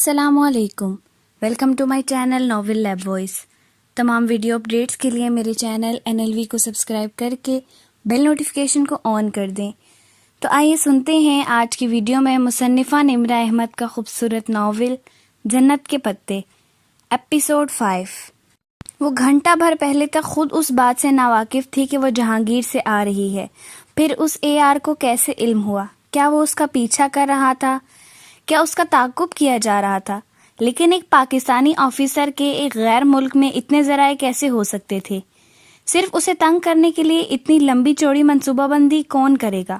السلام علیکم، welcome to my channel Novel Lab Voice. تمام ویڈیو اپڈیٹس کے لیے میرے چینل NLV کو سبسکرائب کر کے بیل نوٹیفیکیشن کو آن کر دیں۔ تو آئیے سنتے ہیں آج کی ویڈیو میں مصنفہ نمرہ احمد کا خوبصورت ناول جنت کے پتے، ایپیسوڈ 5۔ وہ گھنٹہ بھر پہلے تک خود اس بات سے ناواقف تھی کہ وہ جہانگیر سے آ رہی ہے، پھر اس AR کو کیسے علم ہوا؟ کیا وہ اس کا پیچھا کر رہا تھا؟ کیا اس کا تعاقب کیا جا رہا تھا؟ لیکن ایک پاکستانی آفیسر کے ایک غیر ملک میں اتنے ذرائع کیسے ہو سکتے تھے؟ صرف اسے تنگ کرنے کے لیے اتنی لمبی چوڑی منصوبہ بندی کون کرے گا؟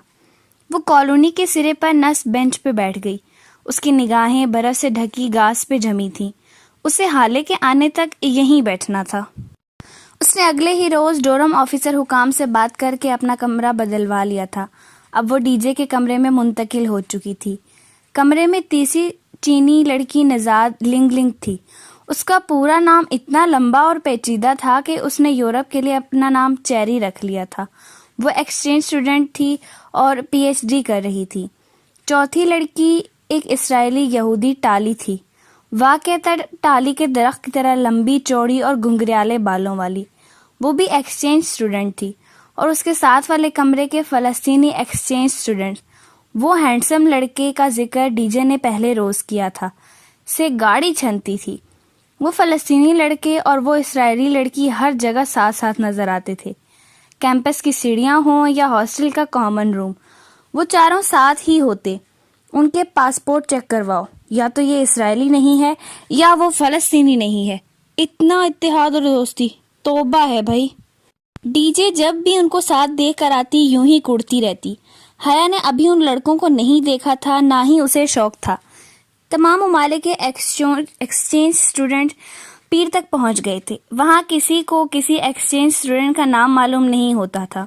وہ کالونی کے سرے پر نصب بینچ پہ بیٹھ گئی۔ اس کی نگاہیں برف سے ڈھکی گھاس پہ جمی تھیں۔ اسے حالے کے آنے تک یہیں بیٹھنا تھا۔ اس نے اگلے ہی روز ڈورم آفیسر حکام سے بات کر کے اپنا کمرہ بدلوا لیا تھا۔ اب وہ DJ کے کمرے میں منتقل ہو چکی تھی۔ کمرے میں تیسری چینی لڑکی نژاد لنگ لنگ تھی۔ اس کا پورا نام اتنا لمبا اور پیچیدہ تھا کہ اس نے یورپ کے لیے اپنا نام چیری رکھ لیا تھا۔ وہ ایکسچینج اسٹوڈنٹ تھی اور PhD کر رہی تھی۔ چوتھی لڑکی ایک اسرائیلی یہودی ٹالی تھی، واقعتاً ٹالی کے درخت کی طرح لمبی چوڑی اور گھنگریالے بالوں والی۔ وہ بھی ایکسچینج اسٹوڈنٹ تھی، اور اس کے ساتھ والے کمرے کے فلسطینی ایکسچینج اسٹوڈنٹ، وہ ہینڈسم لڑکے کا ذکر DJ نے پہلے روز کیا تھا، سے گاڑی چھنتی تھی۔ وہ فلسطینی لڑکے اور وہ اسرائیلی لڑکی ہر جگہ ساتھ ساتھ نظر آتے تھے، کیمپس کی سیڑھیاں ہوں یا ہاسٹل کا کامن روم، وہ چاروں ساتھ ہی ہوتے۔ ان کے پاسپورٹ چیک کرواؤ، یا تو یہ اسرائیلی نہیں ہے یا وہ فلسطینی نہیں ہے۔ اتنا اتحاد اور دوستی، توبہ ہے بھائی۔ DJ جب بھی ان کو ساتھ دیکھ کر آتی یوں ہی کڑتی رہتی۔ حیا نے ابھی ان لڑکوں کو نہیں دیکھا تھا، نہ ہی اسے شوق تھا۔ تمام ممالک کے ایکسچینج اسٹوڈنٹ پیر تک پہنچ گئے تھے۔ وہاں کسی کو کسی ایکسچینج اسٹوڈنٹ کا نام معلوم نہیں ہوتا تھا،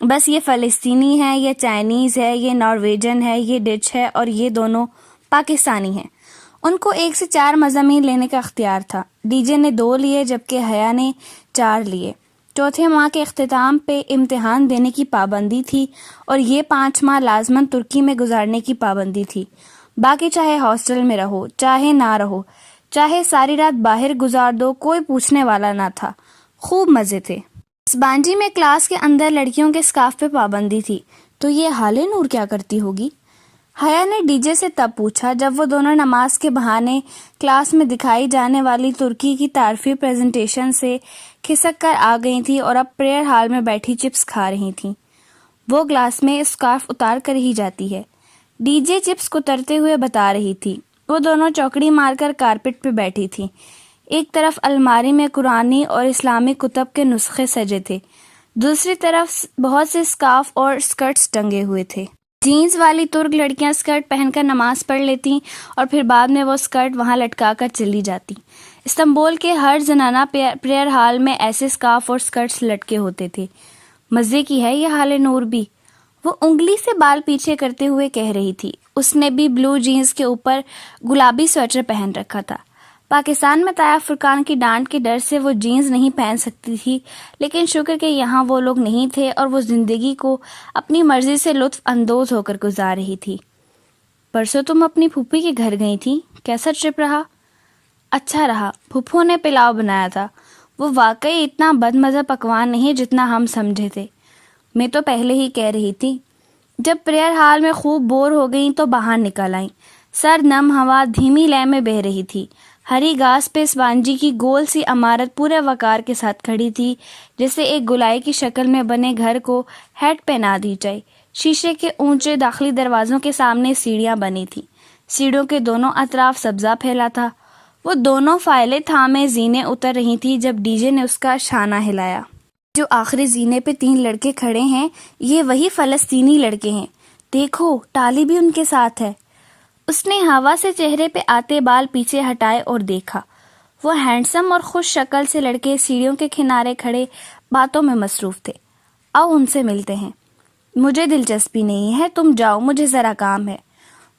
بس یہ فلسطینی ہے، یہ چائنیز ہے، یہ نارویجن ہے، یہ ڈچ ہے، اور یہ دونوں پاکستانی ہیں۔ ان کو 1 سے 4 مضامین لینے کا اختیار تھا۔ DJ نے 2 لیے جبکہ حیا نے 4 لیے۔ چوتھے ماہ کے اختتام پہ امتحان دینے کی پابندی تھی، اور یہ 5 ماہ لازماً ترکی میں گزارنے کی پابندی تھی۔ باقی چاہے ہاسٹل میں رہو، چاہے نہ رہو، چاہے ساری رات باہر گزار دو، کوئی پوچھنے والا نہ تھا۔ خوب مزے تھے۔ اسبانجی میں کلاس کے اندر لڑکیوں کے اسکارف پہ پابندی تھی۔ تو یہ حالے نور کیا کرتی ہوگی؟ حیا نے DJ سے تب پوچھا جب وہ دونوں نماز کے بہانے کلاس میں دکھائی جانے والی ترکی کی تعارفی پریزنٹیشن سے کھسک کر آ گئی تھی اور اب پریئر ہال میں بیٹھی چپس کھا رہی تھیں۔ وہ کلاس میں اسکارف اتار کر ہی جاتی ہے، DJ چپس کترتے ہوئے بتا رہی تھی۔ وہ دونوں چوکڑی مار کر کارپٹ پہ بیٹھی تھیں۔ ایک طرف الماری میں قرآنی اور اسلامی کتب کے نسخے سجے تھے، دوسری طرف بہت سے اسکارف اور اسکرٹس ٹنگے ہوئے تھے۔ جینز والی ترک لڑکیاں اسکرٹ پہن کر نماز پڑھ لیتی اور پھر بعد میں وہ اسکرٹ وہاں لٹکا کر چلی جاتی۔ استنبول کے ہر زنانہ پریئر ہال میں ایسے اسکارف اور اسکرٹس لٹکے ہوتے تھے۔ مزے کی ہے یہ حال نور بھی، وہ انگلی سے بال پیچھے کرتے ہوئے کہہ رہی تھی۔ اس نے بھی بلو جینز کے اوپر گلابی سویٹر پہن رکھا تھا۔ پاکستان میں طائف فرقان کی ڈانٹ کے ڈر سے وہ جینز نہیں پہن سکتی تھی، لیکن شکر کہ یہاں وہ لوگ نہیں تھے اور وہ زندگی کو اپنی مرضی سے لطف اندوز ہو کر گزار رہی تھی۔ پرسوں تم اپنی پھوپھی کے گھر گئی تھی، کیسا ٹرپ رہا؟ اچھا رہا، پھوپھو نے پلاؤ بنایا تھا۔ وہ واقعی اتنا بد مزہ پکوان نہیں جتنا ہم سمجھے تھے، میں تو پہلے ہی کہہ رہی تھی۔ جب پریئر ہال میں خوب بور ہو گئیں تو باہر نکل آئیں۔ سرد نم ہوا دھیمی لے میں بہہ رہی تھی۔ ہری گھاس پہ اسپانجی کی گول سی عمارت پورے وقار کے ساتھ کھڑی تھی، جیسے ایک گولائی کی شکل میں بنے گھر کو ہیٹ پہنا دی جائے۔ شیشے کے اونچے داخلی دروازوں کے سامنے سیڑھیاں بنی تھیں، سیڑھیوں کے دونوں اطراف سبزہ پھیلا تھا۔ وہ دونوں فائلیں تھامے زینے اتر رہی تھی جب DJ نے اس کا شانہ ہلایا۔ جو آخری زینے پہ 3 لڑکے کھڑے ہیں، یہ وہی فلسطینی لڑکے ہیں، دیکھو ٹالی بھی ان کے ساتھ ہے۔ اس نے ہوا سے چہرے پہ آتے بال پیچھے ہٹائے اور دیکھا۔ وہ ہینڈسم اور خوش شکل سے لڑکے سیڑھیوں کے کنارے کھڑے باتوں میں مصروف تھے۔ آؤ ان سے ملتے ہیں۔ مجھے دلچسپی نہیں ہے، تم جاؤ، مجھے ذرا کام ہے۔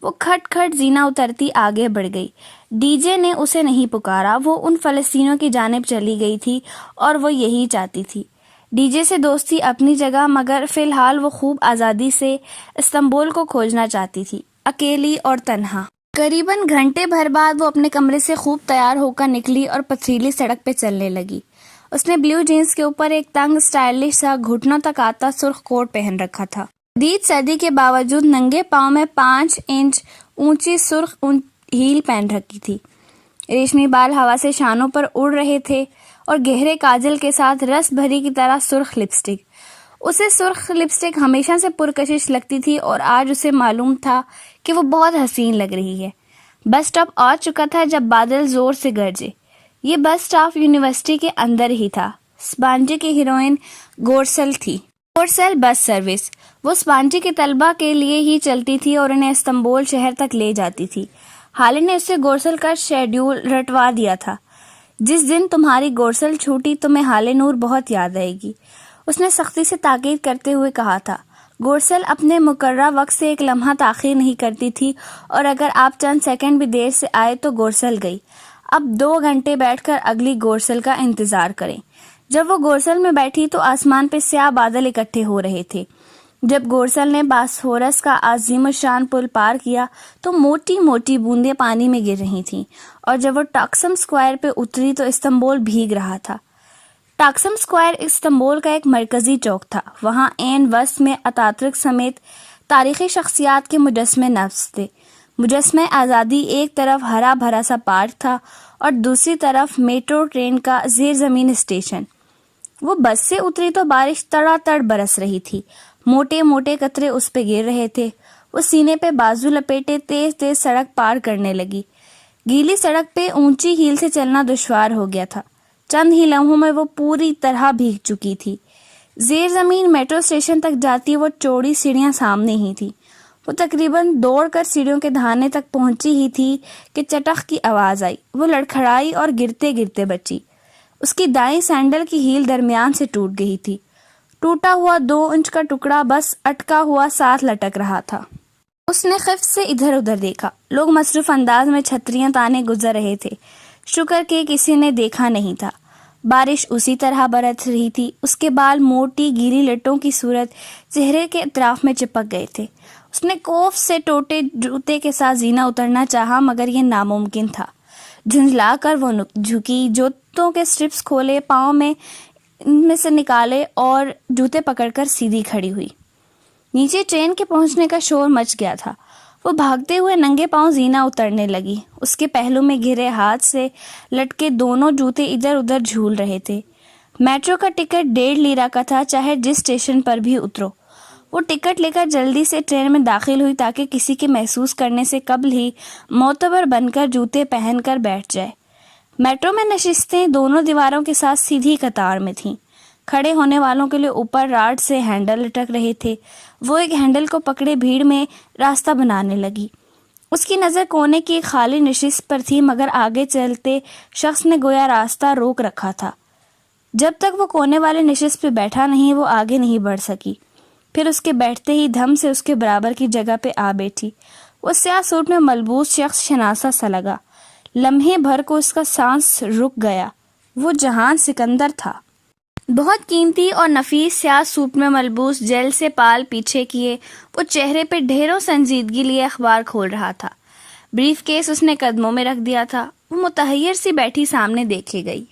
وہ کھٹ کھٹ زینہ اترتی آگے بڑھ گئی۔ DJ نے اسے نہیں پکارا، وہ ان فلسطینیوں کی جانب چلی گئی تھی اور وہ یہی چاہتی تھی۔ DJ سے دوستی اپنی جگہ، مگر فی الحال وہ خوب آزادی سے استنبول کو کھوجنا چاہتی تھی، اکیلی اور تنہا۔ قریباً گھنٹے بھر بعد وہ اپنے کمرے سے خوب تیار ہو کر نکلی اور پتھریلی سڑک پہ چلنے لگی۔ اس نے بلیو جینز کے اوپر ایک تنگ سٹائلش سا گھٹنوں تک آتا سرخ کوٹ پہن رکھا تھا۔ شدید سردی کے باوجود ننگے پاؤں میں 5 انچ اونچی سرخ ہیل پہن رکھی تھی۔ ریشمی بال ہوا سے شانوں پر اڑ رہے تھے اور گہرے کاجل کے ساتھ رس بھری کی طرح سرخ لپسٹک۔ اسے سرخ لپسٹک ہمیشہ سے پرکشش لگتی تھی اور آج اسے معلوم تھا کہ وہ بہت حسین لگ رہی ہے۔ بس سٹاپ آ چکا تھا جب بادل زور سے گرجے۔ یہ بس سٹاپ یونیورسٹی کے اندر ہی تھا۔ سپانجی کی ہیروئن گورسل تھی۔ گورسل بس سروس وہ سپانجی کے طلبہ کے لیے ہی چلتی تھی اور انہیں استنبول شہر تک لے جاتی تھی۔ حالی نے اسے گورسل کا شیڈیول رٹوا دیا تھا۔ جس دن تمہاری گورسل چھوٹی تمہیں حال نور بہت یاد آئے گی، اس نے سختی سے تاکید کرتے ہوئے کہا تھا۔ گورسل اپنے مقررہ وقت سے ایک لمحہ تاخیر نہیں کرتی تھی اور اگر آپ چند سیکنڈ بھی دیر سے آئے تو گورسل گئی۔ اب 2 گھنٹے بیٹھ کر اگلی گورسل کا انتظار کریں۔ جب وہ گورسل میں بیٹھی تو آسمان پہ سیاہ بادل اکٹھے ہو رہے تھے۔ جب گورسل نے باسفورس کا عظیم الشان پل پار کیا تو موٹی موٹی بوندیں پانی میں گر رہی تھیں، اور جب وہ ٹاکسم اسکوائر پہ اتری تو استنبول بھیگ رہا تھا۔ ٹاکسم اسکوائر استنبول کا ایک مرکزی چوک تھا۔ وہاں عین وسط میں اتاترک سمیت تاریخی شخصیات کے مجسمے نصب تھے۔ مجسمہ آزادی ایک طرف ہرا بھرا سا پارک تھا اور دوسری طرف میٹرو ٹرین کا زیر زمین اسٹیشن۔ وہ بس سے اتری تو بارش تڑا تڑ برس رہی تھی۔ موٹے موٹے قطرے اس پہ گر رہے تھے۔ وہ سینے پہ بازو لپیٹے تیز تیز سڑک پار کرنے لگی۔ گیلی سڑک پہ اونچی ہیل سے چلنا دشوار ہو گیا تھا۔ چند ہی لمحوں میں وہ پوری طرح بھیگ چکی تھی۔ زیر زمین میٹرو اسٹیشن تک جاتی وہ چوڑی سیڑھیاں سامنے ہی تھی۔ وہ تقریباً دوڑ کر سیڑھیوں کے دھانے تک پہنچی ہی تھی کہ چٹخ کی آواز آئی۔ وہ لڑکھڑائی اور گرتے گرتے بچی۔ اس کی دائیں سینڈل کی ہیل درمیان سے ٹوٹ گئی تھی۔ ٹوٹا ہوا 2 انچ کا ٹکڑا بس اٹکا ہوا ساتھ لٹک رہا تھا۔ اس نے خفت سے ادھر ادھر دیکھا۔ لوگ مصروف انداز میں چھتریاں تانے گزر رہے تھے۔ شکر کہ کسی نے دیکھا نہیں تھا۔ بارش اسی طرح برس رہی تھی۔ اس کے بال موٹی گیلی لٹوں کی صورت چہرے کے اطراف میں چپک گئے تھے۔ اس نے کوف سے ٹوٹے جوتے کے ساتھ زینہ اترنا چاہا مگر یہ ناممکن تھا۔ جھنجھلا کر وہ جھکی، جوتوں کے سٹرپس کھولے، پاؤں میں سے نکالے اور جوتے پکڑ کر سیدھی کھڑی ہوئی۔ نیچے ٹرین کے پہنچنے کا شور مچ گیا تھا۔ وہ بھاگتے ہوئے ننگے پاؤں زینہ اترنے لگی۔ اس کے پہلو میں گھرے ہاتھ سے لٹکے دونوں جوتے ادھر ادھر جھول رہے تھے۔ میٹرو کا ٹکٹ 1.5 لیرہ کا تھا، چاہے جس اسٹیشن پر بھی اترو۔ وہ ٹکٹ لے کر جلدی سے ٹرین میں داخل ہوئی تاکہ کسی کے محسوس کرنے سے قبل ہی معتبر بن کر جوتے پہن کر بیٹھ جائے۔ میٹرو میں نشستیں دونوں دیواروں کے ساتھ سیدھی قطار میں تھیں۔ کھڑے ہونے والوں کے لیے اوپر راڈ سے ہینڈل لٹک رہے تھے۔ وہ ایک ہینڈل کو پکڑے بھیڑ میں راستہ بنانے لگی۔ اس کی نظر کونے کی ایک خالی نشست پر تھی مگر آگے چلتے شخص نے گویا راستہ روک رکھا تھا۔ جب تک وہ کونے والے نشست پہ بیٹھا نہیں وہ آگے نہیں بڑھ سکی۔ پھر اس کے بیٹھتے ہی دھم سے اس کے برابر کی جگہ پہ آ بیٹھی۔ وہ سیاہ سوٹ میں ملبوس شخص شناسا سا لگا۔ لمحے بھر کو اس کا سانس رک گیا۔ وہ جہان سکندر تھا۔ بہت قیمتی اور نفیس سیاہ سوٹ میں ملبوس، جیل سے پال پیچھے کیے، وہ چہرے پہ ڈھیروں سنجیدگی لیے اخبار کھول رہا تھا۔ بریف کیس اس نے قدموں میں رکھ دیا تھا۔ وہ متحیر سی بیٹھی سامنے دیکھے گئی۔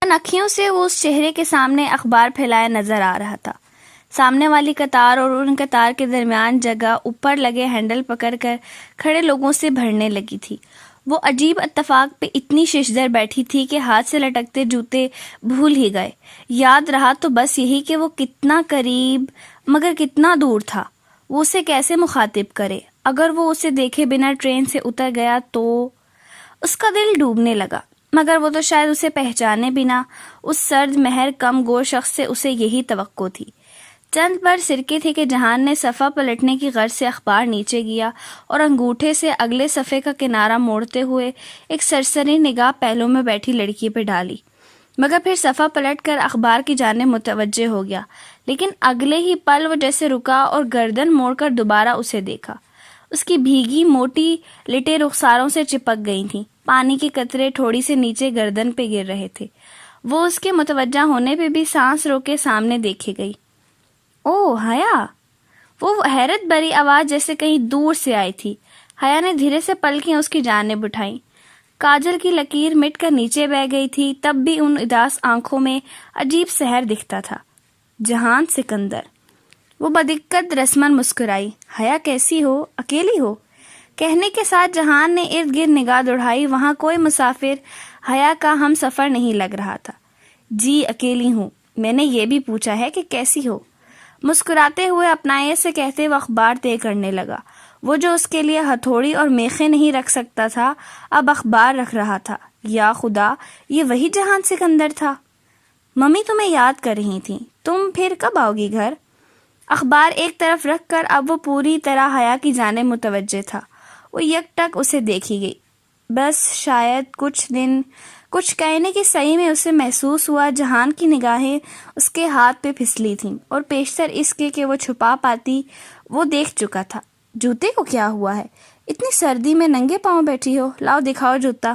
ان اکھیوں سے وہ اس چہرے کے سامنے اخبار پھیلائے نظر آ رہا تھا۔ سامنے والی قطار اور ان قطار کے درمیان جگہ اوپر لگے ہینڈل پکڑ کر کھڑے لوگوں سے بھرنے لگی تھی۔ وہ عجیب اتفاق پہ اتنی ششدر بیٹھی تھی کہ ہاتھ سے لٹکتے جوتے بھول ہی گئے۔ یاد رہا تو بس یہی کہ وہ کتنا قریب مگر کتنا دور تھا۔ وہ اسے کیسے مخاطب کرے؟ اگر وہ اسے دیکھے بنا ٹرین سے اتر گیا تو؟ اس کا دل ڈوبنے لگا، مگر وہ تو شاید اسے پہچانے بنا۔ اس سرد مہر کم گو شخص سے اسے یہی توقع تھی۔ چند پر سرکے تھے کہ جہان نے صفحہ پلٹنے کی غرض سے اخبار نیچے گیا اور انگوٹھے سے اگلے صفحے کا کنارہ موڑتے ہوئے ایک سرسری نگاہ پہلو میں بیٹھی لڑکی پہ ڈالی، مگر پھر صفحہ پلٹ کر اخبار کی جانب متوجہ ہو گیا۔ لیکن اگلے ہی پل وہ جیسے رکا اور گردن موڑ کر دوبارہ اسے دیکھا۔ اس کی بھیگی موٹی لٹیں رخساروں سے چپک گئی تھیں۔ پانی کے قطرے تھوڑی سے نیچے گردن پہ گر رہے تھے۔ وہ اس کے متوجہ ہونے پہ بھی سانس روکے سامنے دیکھے گئی۔ او حیا! وہ حیرت بھری آواز جیسے کہیں دور سے آئی تھی۔ حیا نے دھیرے سے پلکیں اس کی جانب اٹھائیں۔ کاجل کی لکیر مٹ کر نیچے بہ گئی تھی، تب بھی ان اداس آنکھوں میں عجیب سحر دکھتا تھا۔ جہان سکندر۔ وہ بدقت رسمن مسکرائی۔ حیا کیسی ہو؟ اکیلی ہو؟ کہنے کے ساتھ جہان نے ارد گرد نگاہ دوڑائی، وہاں کوئی مسافر حیا کا ہم سفر نہیں لگ رہا تھا۔ جی اکیلی ہوں، میں نے یہ بھی پوچھا ہے کہ کیسی ہو؟ مسکراتے ہوئے اپنائے سے کہتے وہ اخبار طے کرنے لگا۔ وہ جو اس کے لیے ہتھوڑی اور میخیں نہیں رکھ سکتا تھا، اب اخبار رکھ رہا تھا۔ یا خدا، یہ وہی جہان سکندر تھا۔ ممی تمہیں یاد کر رہی تھیں، تم پھر کب آؤ گی گھر؟ اخبار ایک طرف رکھ کر اب وہ پوری طرح حیا کی جانب متوجہ تھا۔ وہ یک ٹک اسے دیکھی گئی۔ بس شاید کچھ دن، کچھ کہنے کی صحیح میں اسے محسوس ہوا جہان کی نگاہیں اس کے ہاتھ پہ پھسلی تھیں، اور پیشتر اس کے کہ وہ چھپا پاتی وہ دیکھ چکا تھا۔ جوتے کو کیا ہوا ہے؟ اتنی سردی میں ننگے پاؤں بیٹھی ہو، لاؤ دکھاؤ جوتا۔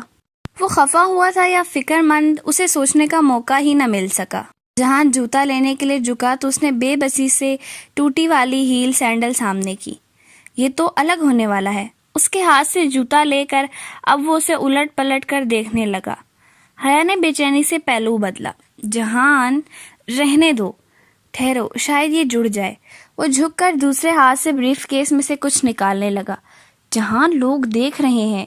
وہ خفا ہوا تھا یا فکر مند، اسے سوچنے کا موقع ہی نہ مل سکا۔ جہان جوتا لینے کے لیے جھکا تو اس نے بے بسی سے ٹوٹی والی ہیل سینڈل سامنے کی۔ یہ تو الگ ہونے والا ہے۔ اس کے ہاتھ سے جوتا لے کر اب وہ اسے الٹ پلٹ کر دیکھنے لگا۔ حیا نے بے چینی سے پہلو بدلا۔ جہان، رہنے دو، ٹھہرو، شاید یہ جڑ جائے۔ وہ جھک کر دوسرے ہاتھ سے بریف کیس میں سے کچھ نکالنے لگا۔ جہان، لوگ دیکھ رہے ہیں،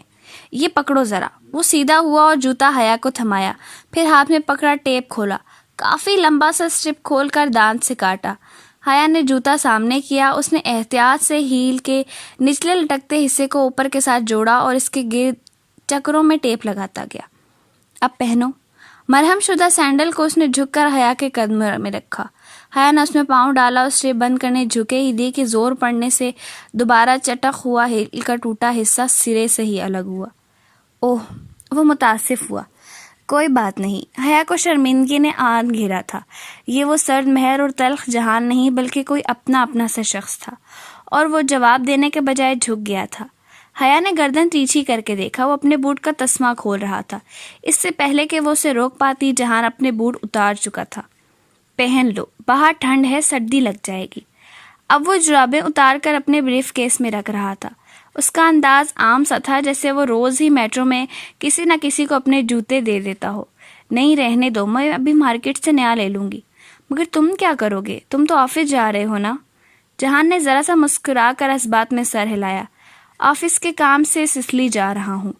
یہ پکڑو ذرا۔ وہ سیدھا ہوا اور جوتا حیا کو تھمایا، پھر ہاتھ میں پکڑا ٹیپ کھولا، کافی لمبا سا اسٹرپ کھول کر دانت سے کاٹا۔ حیا نے جوتا سامنے کیا، اس نے احتیاط سے ہیل کے نچلے لٹکتے حصے کو اوپر کے ساتھ جوڑا اور اس کے گرد چکروں میں ٹیپ لگاتا گیا۔ اب پہنو۔ مرہم شدہ سینڈل کو اس نے جھک کر حیا کے قدم میں رکھا۔ حیا نے اس میں پاؤں ڈالا اور اسٹرپ بند کرنے جھکے ہی دی کہ زور پڑنے سے دوبارہ چٹک ہوا ہیل کا ٹوٹا حصہ سرے سے ہی الگ ہوا۔ اوہ، وہ متاسف ہوا۔ کوئی بات نہیں۔ حیا کو شرمندگی نے آن گھیرا تھا۔ یہ وہ سرد مہر اور تلخ جہان نہیں بلکہ کوئی اپنا سا شخص تھا، اور وہ جواب دینے کے بجائے جھک گیا تھا۔ حیا نے گردن تیچھی کر کے دیکھا، وہ اپنے بوٹ کا تسمہ کھول رہا تھا۔ اس سے پہلے کہ وہ اسے روک پاتی جہان اپنے بوٹ اتار چکا تھا۔ پہن لو، باہر ٹھنڈ ہے، سردی لگ جائے گی۔ اب وہ جرابیں اتار کر اپنے بریف کیس میں رکھ رہا تھا۔ اس کا انداز عام سا تھا، جیسے وہ روز ہی میٹرو میں کسی نہ کسی کو اپنے جوتے دے دیتا ہو۔ نہیں، رہنے دو، میں ابھی مارکیٹ سے نیا لے لوں گی۔ مگر تم کیا کرو گے؟ تم تو آفس جا رہے ہو نا؟ جہان نے ذرا سا مسکرا کر اس بات میں سر ہلایا۔ آفس کے کام سے سسلی جا رہا ہوں۔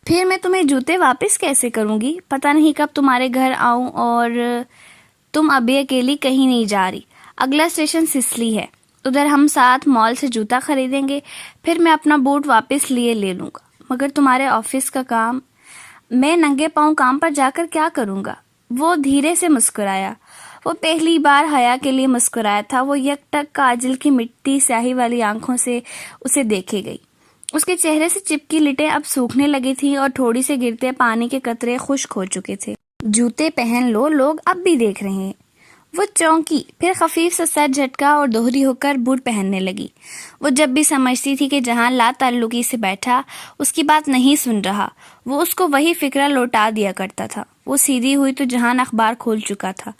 پھر میں تمہیں جوتے واپس کیسے کروں گی؟ پتہ نہیں کب تمہارے گھر آؤں، اور تم ابھی اکیلی کہیں نہیں جا رہی۔ اگلا اسٹیشن سسلی ہے، ادھر ہم ساتھ مال سے جوتا خریدیں گے، پھر میں اپنا بوٹ واپس لے لوں گا۔ مگر تمہارے آفس کا کام؟ میں ننگے پاؤں کام پر جا کر کیا کروں گا؟ وہ دھیرے سے مسکرایا۔ وہ پہلی بار حیا کے لیے مسکرایا تھا۔ وہ یک ٹک کاجل کی مٹی سیاہی والی آنکھوں سے اسے دیکھے گئی۔ اس کے چہرے سے چپکی لٹیں اب سوکھنے لگی تھیں اور تھوڑی سے گرتے پانی کے قطرے خشک ہو چکے تھے۔ جوتے پہن لو، لوگ اب بھی دیکھ رہے ہیں۔ وہ چونکی، پھر خفیف سا سر جھٹکا اور دوہری ہو کر بوٹ پہننے لگی۔ وہ جب بھی سمجھتی تھی کہ جہان لا تعلقی سے بیٹھا اس کی بات نہیں سن رہا، وہ اس کو وہی فکرہ لوٹا دیا کرتا تھا۔ وہ سیدھی ہوئی تو جہان اخبار کھول چکا تھا۔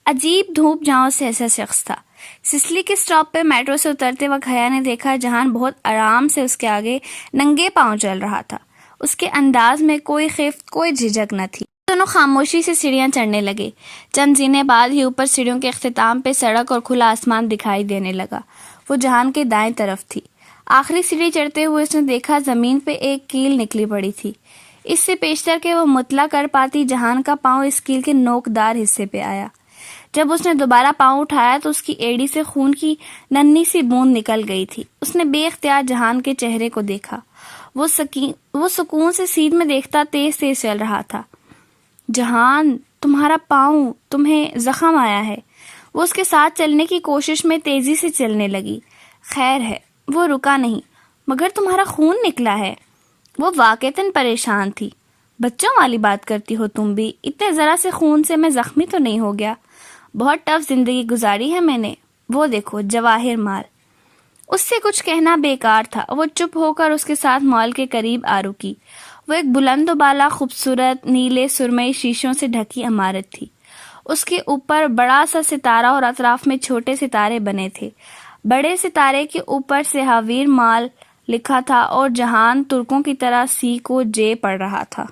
عجیب دھوپ جھاؤں سے ایسا شخص تھا۔ سسلی کے اسٹاپ پہ میٹرو سے اترتے وقت حیا نے دیکھا جہان بہت آرام سے اس کے آگے ننگے پاؤں چل رہا تھا۔ اس کے انداز میں کوئی خفت، کوئی جھجک نہ تھی۔ دونوں خاموشی سے سیڑھیاں چڑھنے لگے۔ چند زینے بعد ہی اوپر سیڑھیوں کے اختتام پہ سڑک اور کھلا آسمان دکھائی دینے لگا۔ وہ جہان کے دائیں طرف تھی۔ آخری سیڑھی چڑھتے ہوئے اس نے دیکھا زمین پہ ایک کیل نکلی پڑی تھی۔ اس سے پیشتر کہ وہ مطلع کر پاتی جہان کا پاؤں اس کیل کے نوکدار حصے پہ آیا۔ جب اس نے دوبارہ پاؤں اٹھایا تو اس کی ایڑی سے خون کی ننھی سی بوند نکل گئی تھی۔ اس نے بے اختیار جہان کے چہرے کو دیکھا۔ وہ سکون سے سیدھ میں دیکھتا تیز تیز چل رہا تھا۔ جہان، تمہارا پاؤں، تمہیں زخم آیا ہے۔ وہ اس کے ساتھ چلنے کی کوشش میں تیزی سے چلنے لگی۔ خیر ہے، وہ رکا نہیں۔ مگر تمہارا خون نکلا ہے۔ وہ واقعتاً پریشان تھی۔ بچوں والی بات کرتی ہو تم بھی، اتنے ذرا سے خون سے میں زخمی تو نہیں ہو گیا؟ بہت ٹف زندگی گزاری ہے میں نے۔ وہ دیکھو، جواہر مال۔ اس سے کچھ کہنا بیکار تھا۔ وہ چپ ہو کر اس کے ساتھ مال کے قریب آ رکی۔ وہ ایک بلند و بالا خوبصورت نیلے سرمئی شیشوں سے ڈھکی عمارت تھی۔ اس کے اوپر بڑا سا ستارہ اور اطراف میں چھوٹے ستارے بنے تھے۔ بڑے ستارے کے اوپر سہاویر مال لکھا تھا اور جہان ترکوں کی طرح سی کو جے پڑھ رہا تھا۔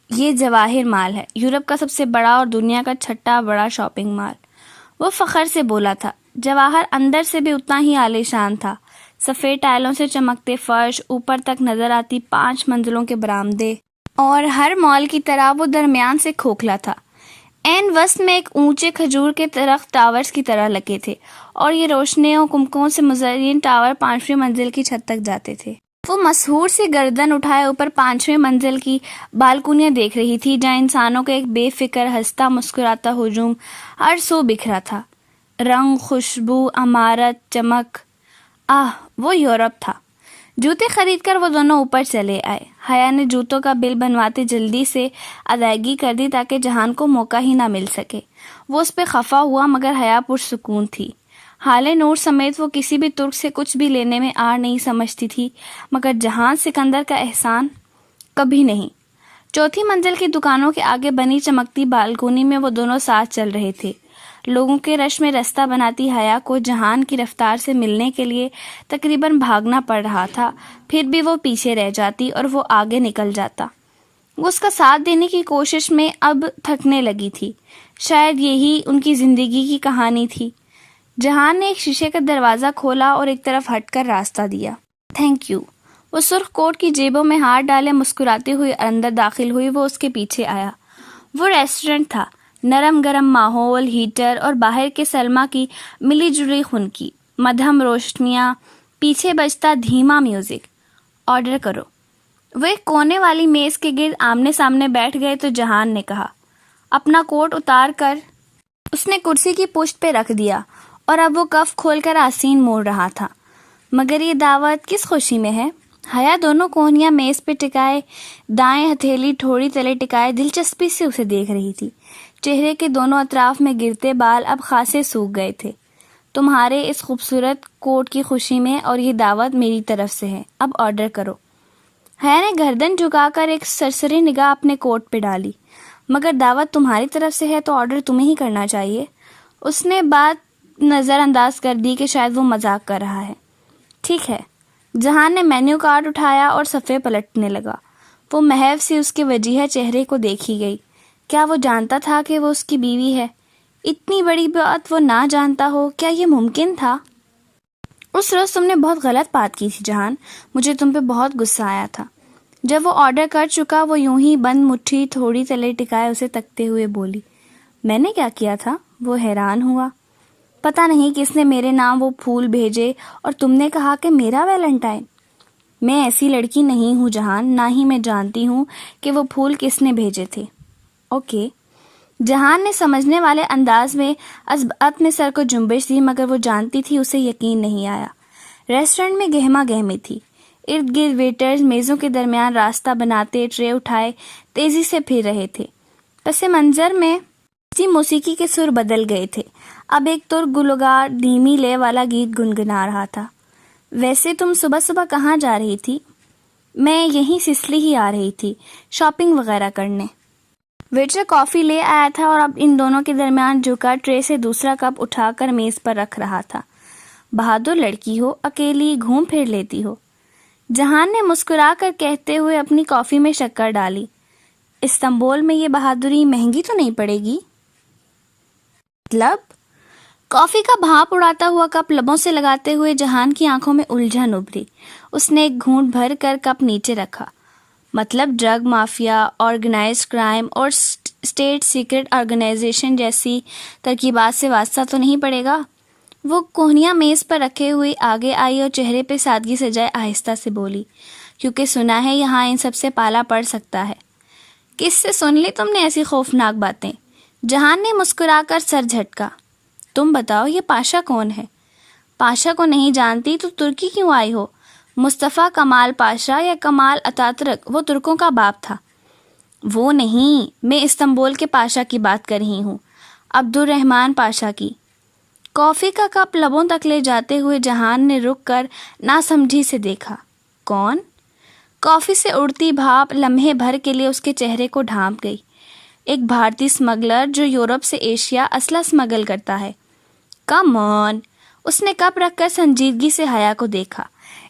یہ جواہر مال ہے، یورپ کا سب سے بڑا اور دنیا کا چھٹا بڑا شاپنگ مال، وہ فخر سے بولا تھا۔ جواہر اندر سے بھی اتنا ہی عالیشان تھا، سفید ٹائلوں سے چمکتے فرش، اوپر تک نظر آتی 5 منزلوں کے برآمدے، اور ہر مال کی طرح وہ درمیان سے کھوکھلا تھا۔ عین وسط میں ایک اونچے کھجور کے درخت ٹاورز کی طرح لگے تھے، اور یہ روشنیوں کمکموں سے مزین ٹاور 5ویں منزل کی چھت تک جاتے تھے۔ وہ مسحور سی گردن اٹھائے اوپر 5ویں منزل کی بالکونیاں دیکھ رہی تھی، جہاں انسانوں کا ایک بے فکر ہنستا مسکراتا ہجوم ہر سو بکھرا تھا۔ رنگ، خوشبو، عمارت، چمک، وہ یورپ تھا۔ جوتے خرید کر وہ دونوں اوپر چلے آئے۔ حیا نے جوتوں کا بل بنواتے جلدی سے ادائیگی کر دی تاکہ جہان کو موقع ہی نہ مل سکے۔ وہ اس پہ خفا ہوا مگر حیا پرسکون تھی۔ حال نور سمیت وہ کسی بھی ترک سے کچھ بھی لینے میں آر نہیں سمجھتی تھی، مگر جہان سکندر کا احسان کبھی نہیں۔ 4تھی منزل کی دکانوں کے آگے بنی چمکتی بالکونی میں وہ دونوں ساتھ چل رہے تھے۔ لوگوں کے رش میں رستہ بناتی حیا کو جہان کی رفتار سے ملنے کے لیے تقریباً بھاگنا پڑ رہا تھا، پھر بھی وہ پیچھے رہ جاتی اور وہ آگے نکل جاتا۔ وہ اس کا ساتھ دینے کی کوشش میں اب تھکنے لگی تھی۔ شاید یہی ان کی زندگی کی کہانی تھی۔ جہان نے ایک شیشے کا دروازہ کھولا اور ایک طرف ہٹ کر راستہ دیا۔ Thank you. وہ سرخ کوٹ کی جیبوں میں ہاتھ ڈالے مسکراتی ہوئی اندر داخل ہوئی۔ وہ اس کے پیچھے آیا۔ وہ ریسٹورنٹ تھا، نرم گرم ماحول، ہیٹر اور باہر کے سلما کی ملی جلی خنکی، مدھم روشنیاں، پیچھے بجتا دھیما میوزک۔ آرڈر کرو۔ وہ ایک کونے والی میز کے گرد آمنے سامنے بیٹھ گئے تو جہان نے کہا۔ اپنا کوٹ اتار کر اس نے کرسی کی پشت پہ رکھ دیا اور اب وہ کف کھول کر آسین موڑ رہا تھا۔ مگر یہ دعوت کس خوشی میں ہے؟ حیا دونوں کونیاں میز پہ ٹکائے، دائیں ہتھیلی ٹھوڑی تلے ٹکائے دلچسپی سے اسے دیکھ رہی تھی۔ چہرے کے دونوں اطراف میں گرتے بال اب خاصے سوکھ گئے تھے۔ تمہارے اس خوبصورت کوٹ کی خوشی میں، اور یہ دعوت میری طرف سے ہے، اب آرڈر کرو۔ حیا نے گردن جھکا کر ایک سرسری نگاہ اپنے کوٹ پہ ڈالی۔ مگر دعوت تمہاری طرف سے ہے تو آرڈر تمہیں ہی کرنا چاہیے۔ اس نے بات نظر انداز کر دی کہ شاید وہ مذاق کر رہا ہے۔ ٹھیک ہے۔ جہان نے مینیو کارڈ اٹھایا اور صفحے پلٹنے لگا۔ وہ محو سی اس کے وجیح چہرے کو دیکھی گئی۔ کیا وہ جانتا تھا کہ وہ اس کی بیوی ہے؟ اتنی بڑی بات وہ نہ جانتا ہو، کیا یہ ممکن تھا؟ اس روز تم نے بہت غلط بات کی تھی جہان، مجھے تم پہ بہت غصہ آیا تھا۔ جب وہ آرڈر کر چکا وہ یوں ہی بند مٹھی تھوڑی تلے ٹکائے اسے تکتے ہوئے بولی۔ میں نے کیا کیا تھا؟ وہ حیران ہوا۔ پتہ نہیں کس نے میرے نام وہ پھول بھیجے اور تم نے کہا کہ میرا ویلنٹائن۔ میں ایسی لڑکی نہیں ہوں جہان، نہ ہی میں جانتی ہوں کہ وہ پھول کس نے بھیجے تھے۔ اوکے۔ جہان نے سمجھنے والے انداز میں اپنے سر کو جنبش دی، مگر وہ جانتی تھی اسے یقین نہیں آیا۔ ریسٹورنٹ میں گہما گہمی تھی۔ ارد گرد ویٹرز میزوں کے درمیان راستہ بناتے ٹرے اٹھائے تیزی سے پھر رہے تھے۔ پس منظر میں موسیقی کے سر بدل گئے تھے۔ اب ایک ترک گلوکار دھیمی لے والا گیت گنگنا رہا تھا۔ ویسے تم صبح صبح کہاں جا رہی تھی؟ میں یہیں سسلی ہی آ رہی تھی، شاپنگ وغیرہ کرنے۔ ویٹر کافی لے آیا تھا اور اب ان دونوں کے درمیان جھکا ٹرے سے دوسرا کپ اٹھا کر میز پر رکھ رہا تھا۔ بہادر لڑکی ہو، اکیلی گھوم پھر لیتی ہو۔ جہان نے مسکرا کر کہتے ہوئے اپنی کافی میں شکر ڈالی۔ استنبول میں یہ بہادری مہنگی تو نہیں پڑے گی؟ مطلب؟ کافی کا بھاپ اڑاتا ہوا کپ لبوں سے لگاتے ہوئے جہان کی آنکھوں میں الجھن ابھری۔ اس نے ایک گھونٹ بھر کر کپ نیچے رکھا۔ مطلب ڈرگ مافیا، آرگنائزڈ کرائم اور اسٹیٹ سیکرٹ آرگنائزیشن جیسی ترکیبات سے واسطہ تو نہیں پڑے گا؟ وہ کوہنیاں میز پر رکھے ہوئے آگے آئی اور چہرے پہ سادگی سجائے آہستہ سے بولی، کیونکہ سنا ہے یہاں ان سب سے پالا پڑ سکتا ہے۔ کس سے سن لی تم نے ایسی خوفناک باتیں؟ جہان نے مسکرا کر سر جھٹکا۔ تم بتاؤ یہ پاشا کون ہے؟ پاشا کو نہیں جانتی تو ترکی کیوں آئی ہو؟ مصطفیٰ کمال پاشا یا کمال اتاترک، وہ ترکوں کا باپ تھا۔ وہ نہیں، میں استنبول کے پاشا کی بات کر رہی ہوں، عبد الرحمن پاشا کی۔ کافی کا کپ لبوں تک لے جاتے ہوئے جہان نے رک کر ناسمجھی سے دیکھا۔ کون؟ کافی سے اڑتی بھاپ لمحے بھر کے لیے اس کے چہرے کو ڈھانپ گئی۔ ایک بھارتی اسمگلر جو یورپ سے ایشیا اسلحہ اسمگل کرتا ہے۔ کم آن! اس نے کپ رکھ کر سنجیدگی سے حیا کو دیکھا۔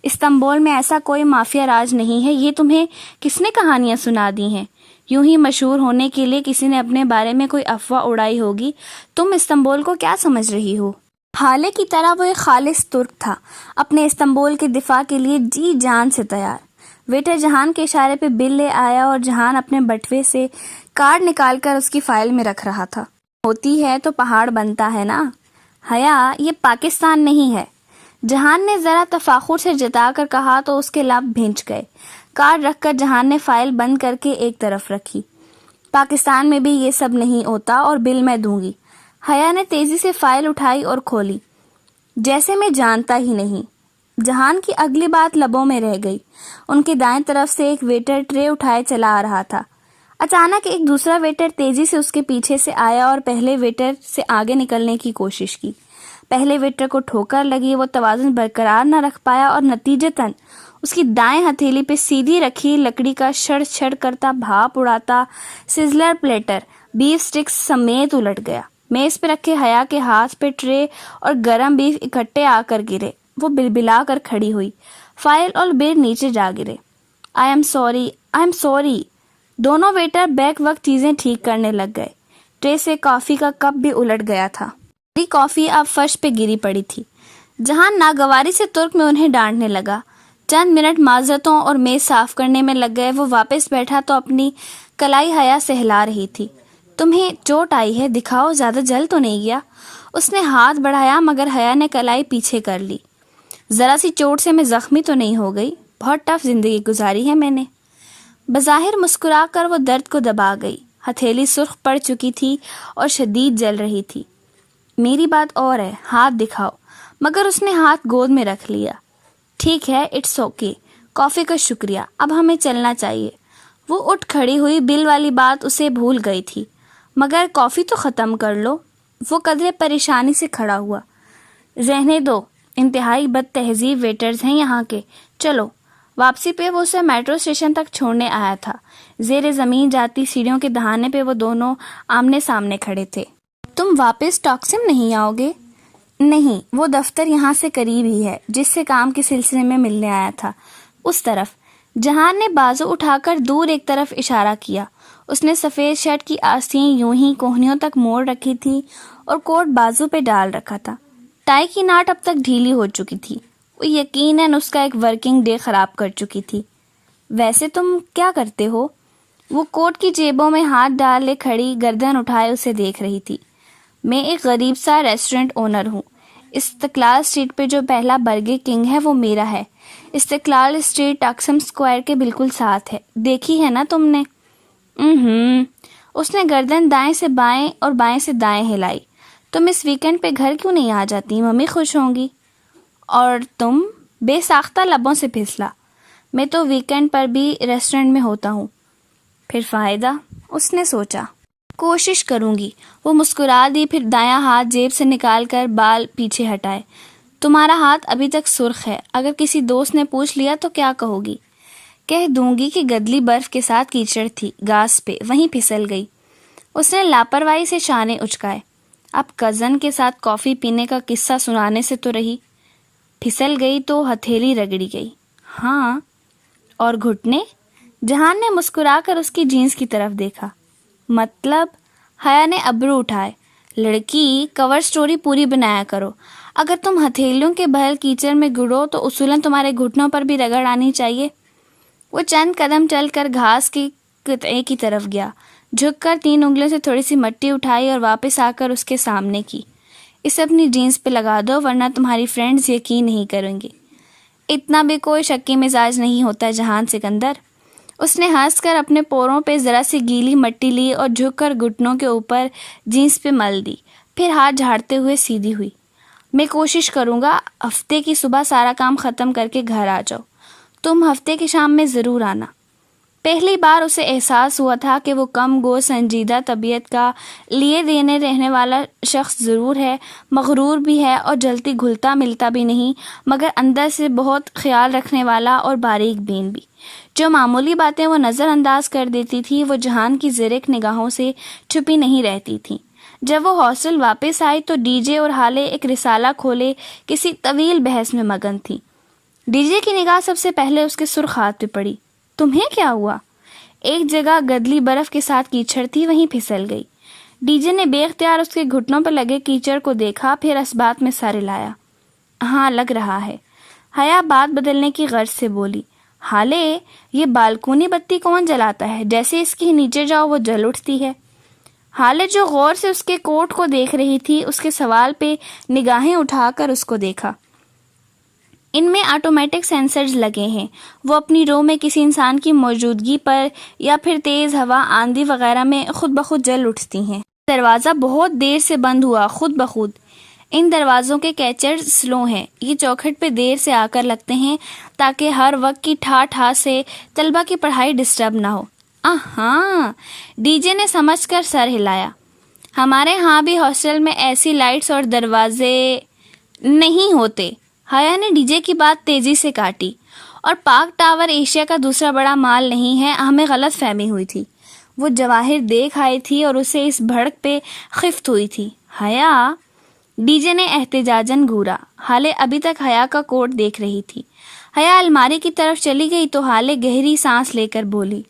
استنبول میں ایسا کوئی مافیا راج نہیں ہے. یہ تمہیں کس نے کہانیاں سنا دی ہیں؟ یوں ہی مشہور ہونے کے لیے کسی نے اپنے بارے میں کوئی افواہ اڑائی ہوگی. تم استنبول کو کیا سمجھ رہی ہو؟ حالے کی طرح وہ ایک خالص ترک تھا، اپنے استنبول کے دفاع کے لیے جی جان سے تیار. ویٹر جہان کے اشارے پہ بل لے آیا اور جہان اپنے بٹوے سے کارڈ نکال کر اس کی فائل میں رکھ رہا تھا. ہوتی ہے تو پہاڑ بنتا ہے نا حیا، یہ پاکستان نہیں ہے. جہان نے ذرا تفاخر سے جتا کر کہا تو اس کے لب بھینچ گئے. کارڈ رکھ کر جہان نے فائل بند کر کے ایک طرف رکھی. پاکستان میں بھی یہ سب نہیں ہوتا اور بل میں دوں گی. حیا نے تیزی سے فائل اٹھائی اور کھولی. جیسے میں جانتا ہی نہیں. جہان کی اگلی بات لبوں میں رہ گئی. ان کے دائیں طرف سے ایک ویٹر ٹرے اٹھائے چلا آ رہا تھا. اچانک ایک دوسرا ویٹر تیزی سے اس کے پیچھے سے آیا اور پہلے ویٹر سے آگے نکلنے کی کوشش کی. پہلے ویٹر کو ٹھوکر لگی. وہ توازن برقرار نہ رکھ پایا اور نتیجتاً اس کی دائیں ہتھیلی پہ سیدھی رکھی لکڑی کا چھڑ چھڑ کرتا بھاپ اڑاتا سزلر پلیٹر بیف سٹکس سمیت الٹ گیا. میز پہ رکھے حیا کے ہاتھ پہ ٹرے اور گرم بیف اکٹھے آ کر گرے. وہ بلبلا کر کھڑی ہوئی. فائل اور بل نیچے جا گرے. I am sorry. دونوں ویٹر بیک وقت چیزیں ٹھیک کرنے لگ گئے. ٹرے سے کافی کا کپ بھی الٹ گیا تھا. کافی اب فرش پہ گری پڑی تھی. جہان ناگواری سے ترک میں انہیں ڈانٹنے لگا. چند منٹ معذرتوں اور میز صاف کرنے میں لگ گئے. وہ واپس بیٹھا تو اپنی کلائی حیا سہلا رہی تھی. تمہیں چوٹ آئی ہے، دکھاؤ، زیادہ جل تو نہیں گیا؟ اس نے ہاتھ بڑھایا مگر حیا نے کلائی پیچھے کر لی. ذرا سی چوٹ سے میں زخمی تو نہیں ہو گئی، بہت ٹف زندگی گزاری ہے میں نے. بظاہر مسکرا کر وہ درد کو دبا گئی. ہتھیلی سرخ پڑ چکی تھی اور شدید جل رہی تھی. میری بات اور ہے، ہاتھ دکھاؤ. مگر اس نے ہاتھ گود میں رکھ لیا. ٹھیک ہے، اٹس اوکے. کافی کا شکریہ، اب ہمیں چلنا چاہیے. وہ اٹھ کھڑی ہوئی. بل والی بات اسے بھول گئی تھی. مگر کافی تو ختم کر لو. وہ قدرے پریشانی سے کھڑا ہوا. رہنے دو، انتہائی بد تہذیب ویٹرز ہیں یہاں کے. چلو. واپسی پہ وہ اسے میٹرو اسٹیشن تک چھوڑنے آیا تھا. زیر زمین جاتی سیڑھیوں کے دہانے پہ وہ دونوں آمنے سامنے کھڑے تھے. تم واپس ٹاکسم نہیں آؤ گے؟ نہیں، وہ دفتر یہاں سے قریب ہی ہے جس سے کام کے سلسلے میں ملنے آیا تھا. اس طرف. جہان نے بازو اٹھا کر دور ایک طرف اشارہ کیا. اس نے سفید شرٹ کی آستین یوں ہی کوہنیوں تک موڑ رکھی تھی اور کوٹ بازو پہ ڈال رکھا تھا. ٹائی کی ناٹ اب تک ڈھیلی ہو چکی تھی. وہ یقیناً اس کا ایک ورکنگ ڈے خراب کر چکی تھی. ویسے تم کیا کرتے ہو؟ وہ کوٹ کی جیبوں میں ہاتھ ڈالے کھڑی گردن اٹھائے اسے دیکھ رہی تھی. میں ایک غریب سا ریسٹورنٹ اونر ہوں. استقلال اسٹریٹ پہ جو پہلا برگر کنگ ہے وہ میرا ہے. استقلال اسٹریٹ ٹاکسم اسکوائر کے بالکل ساتھ ہے. دیکھی ہے نا تم نے؟ اس نے گردن دائیں سے بائیں اور بائیں سے دائیں ہلائی. تم اس ویکنڈ پہ گھر کیوں نہیں آ جاتی؟ ممی خوش ہوں گی. اور تم؟ بے ساختہ لبوں سے پھسلا. میں تو ویکنڈ پر بھی ریسٹورنٹ میں ہوتا ہوں. پھر فائدہ؟ اس نے سوچا. کوشش کروں گی. وہ مسکرا دی. پھر دایاں ہاتھ جیب سے نکال کر بال پیچھے ہٹائے. تمہارا ہاتھ ابھی تک سرخ ہے. اگر کسی دوست نے پوچھ لیا تو کیا کہو گی؟ کہہ دوں گی کہ گدلی برف کے ساتھ کیچڑ تھی گاس پہ، وہیں پھسل گئی. اس نے لاپرواہی سے شانے اچکائے. اب کزن کے ساتھ کافی پینے کا قصہ سنانے سے تو رہی. پھسل گئی تو ہتھیلی رگڑی گئی. ہاں. اور گھٹنے؟ جہان نے مسکرا کر اس کی جینس کی طرف دیکھا. مطلب؟ حیا نے ابرو اٹھائے. لڑکی، کور سٹوری پوری بنایا کرو. اگر تم ہتھیلیوں کے بہل کیچڑ میں گڑو تو اصولاً تمہارے گھٹنوں پر بھی رگڑ آنی چاہیے. وہ چند قدم چل کر گھاس کی قطعے کی طرف گیا. جھک کر 3 انگلیوں سے تھوڑی سی مٹی اٹھائی اور واپس آ کر اس کے سامنے کی. اسے اپنی جینس پہ لگا دو ورنہ تمہاری فرینڈز یقین نہیں کریں گے. اتنا بھی کوئی شکی مزاج نہیں ہوتا جہان سکندر. اس نے ہنس کر اپنے پوروں پہ ذرا سی گیلی مٹی لی اور جھک کر گھٹنوں کے اوپر جینس پہ مل دی. پھر ہاتھ جھاڑتے ہوئے سیدھی ہوئی. میں کوشش کروں گا ہفتے کی صبح سارا کام ختم کر کے گھر آ جاؤ. تم ہفتے کی شام میں ضرور آنا. پہلی بار اسے احساس ہوا تھا کہ وہ کم گو سنجیدہ طبیعت کا لیے دینے رہنے والا شخص ضرور ہے، مغرور بھی ہے اور جلدی گھلتا ملتا بھی نہیں، مگر اندر سے بہت خیال رکھنے والا اور باریک بین بھی. جو معمولی باتیں وہ نظر انداز کر دیتی تھی وہ جہان کی زرق نگاہوں سے چھپی نہیں رہتی تھیں. جب وہ ہاسٹل واپس آئی تو ڈی جے اور حالے ایک رسالہ کھولے کسی طویل بحث میں مگن تھی. ڈی جے کی نگاہ سب سے پہلے اس کے سرخ ہاتھ پہ پڑی۔ تمہیں کیا ہوا؟ ایک جگہ گدلی برف کے ساتھ کیچڑ تھی، وہیں پھسل گئی۔ ڈی جے نے بے اختیار اس کے گھٹنوں پر لگے کیچڑ کو دیکھا، پھر اسبات میں سر ہلایا۔ ہاں لگ رہا ہے۔ حیا بات بدلنے کی غرض سے بولی۔ حالے یہ بالکونی بتی کون جلاتا ہے؟ جیسے اس کے نیچے جاؤ وہ جل اٹھتی ہے۔ حالے جو غور سے اس کے کوٹ کو دیکھ رہی تھی، اس کے سوال پہ نگاہیں اٹھا کر اس کو دیکھا۔ ان میں آٹومیٹک سینسرز لگے ہیں، وہ اپنی رو میں کسی انسان کی موجودگی پر یا پھر تیز ہوا، آندھی وغیرہ میں خود بخود جل اٹھتی ہیں۔ دروازہ بہت دیر سے بند ہوا، خود بخود۔ ان دروازوں کے کیچرز سلو ہیں، یہ چوکھٹ پہ دیر سے آ کر لگتے ہیں تاکہ ہر وقت کی ٹھا سے طلبہ کی پڑھائی ڈسٹرب نہ ہو۔ ہاں، ڈی جے نے سمجھ کر سر ہلایا۔ ہمارے ہاں بھی ہاسٹل میں ایسی لائٹس اور دروازے نہیں ہوتے۔ حیا نے ڈی جے کی بات تیزی سے کاٹی۔ اور پارک ٹاور ایشیا کا دوسرا بڑا مال نہیں ہے، ہمیں غلط فہمی ہوئی تھی۔ وہ جواہر دیکھ آئی تھی اور اسے اس بھڑک پہ خفت ہوئی تھی۔ حیا، ڈی جے نے احتجاجاً گھورا۔ حالے ابھی تک حیا کا کوٹ دیکھ رہی تھی۔ حیا الماری کی طرف چلی گئی تو حالے گہری سانس لے کر بولی،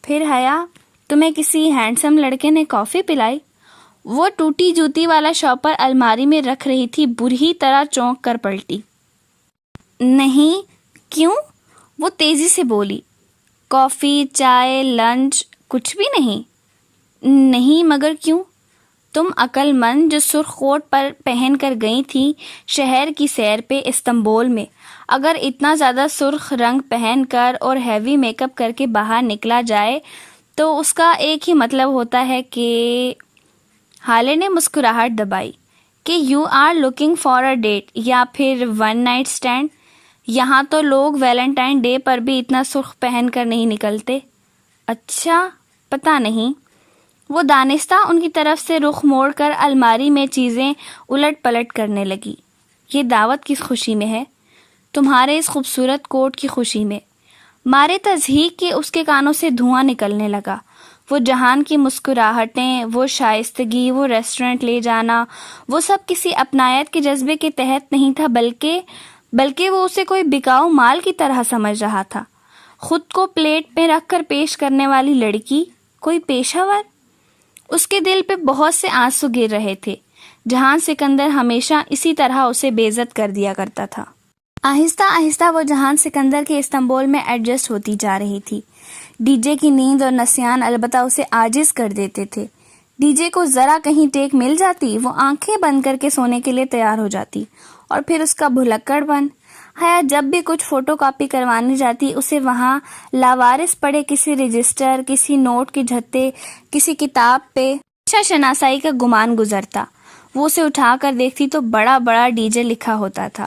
پھر حیا تمہیں کسی ہینڈسم لڑکے نے کافی پلائی؟ وہ ٹوٹی جوتی والا شاپر الماری میں رکھ رہی تھی، بری طرح چونک کر پلٹی۔ نہیں۔ کیوں؟ وہ تیزی سے بولی۔ کافی، چائے، لنچ کچھ بھی نہیں؟ نہیں مگر کیوں؟ تم عقل مند جو سرخ کوٹ پر پہن کر گئی تھی شہر کی سیر پہ استنبول میں، اگر اتنا زیادہ سرخ رنگ پہن کر اور ہیوی میک اپ کر کے باہر نکلا جائے تو اس کا ایک ہی مطلب ہوتا ہے کہ… حالے نے مسکراہٹ دبائی کہ you are looking for a date یا پھر ون نائٹ اسٹینڈ۔ یہاں تو لوگ ویلنٹائن ڈے پر بھی اتنا سرخ پہن کر نہیں نکلتے۔ اچھا، پتہ نہیں۔ وہ دانستہ ان کی طرف سے رخ موڑ کر الماری میں چیزیں الٹ پلٹ کرنے لگی۔ یہ دعوت کس خوشی میں ہے؟ تمہارے اس خوبصورت کوٹ کی خوشی میں۔ مارے تضحیک کے اس کے کانوں سے دھواں نکلنے لگا۔ وہ جہان کی مسکراہٹیں، وہ شائستگی، وہ ریسٹورنٹ لے جانا، وہ سب کسی اپنائیت کے جذبے کے تحت نہیں تھا، بلکہ وہ اسے کوئی بکاؤ مال کی طرح سمجھ رہا تھا۔ خود کو پلیٹ پہ رکھ کر پیش کرنے والی لڑکی، کوئی پیشہ ور۔ اس کے دل پہ بہت سے آنسو گر رہے تھے۔ جہان سکندر ہمیشہ اسی طرح اسے بے عزت کر دیا کرتا تھا۔ آہستہ آہستہ وہ جہان سکندر کے استنبول میں ایڈجسٹ ہوتی جا رہی تھی۔ ڈی جے کی نیند اور نسیان البتہ اسے عاجز کر دیتے تھے۔ ڈی جے کو ذرا کہیں ٹیک مل جاتی، وہ آنکھیں بند کر کے سونے کے لیے تیار ہو جاتی، اور پھر اس کا بھلکڑ بن۔ حیا جب بھی کچھ فوٹو کاپی کروانی جاتی، اسے وہاں لاوارث پڑے کسی رجسٹر، کسی نوٹ کے جھتے، کسی کتاب پہ شناسائی کا گمان گزرتا۔ وہ اسے اٹھا کر دیکھتی تو بڑا بڑا ڈی جے لکھا ہوتا تھا۔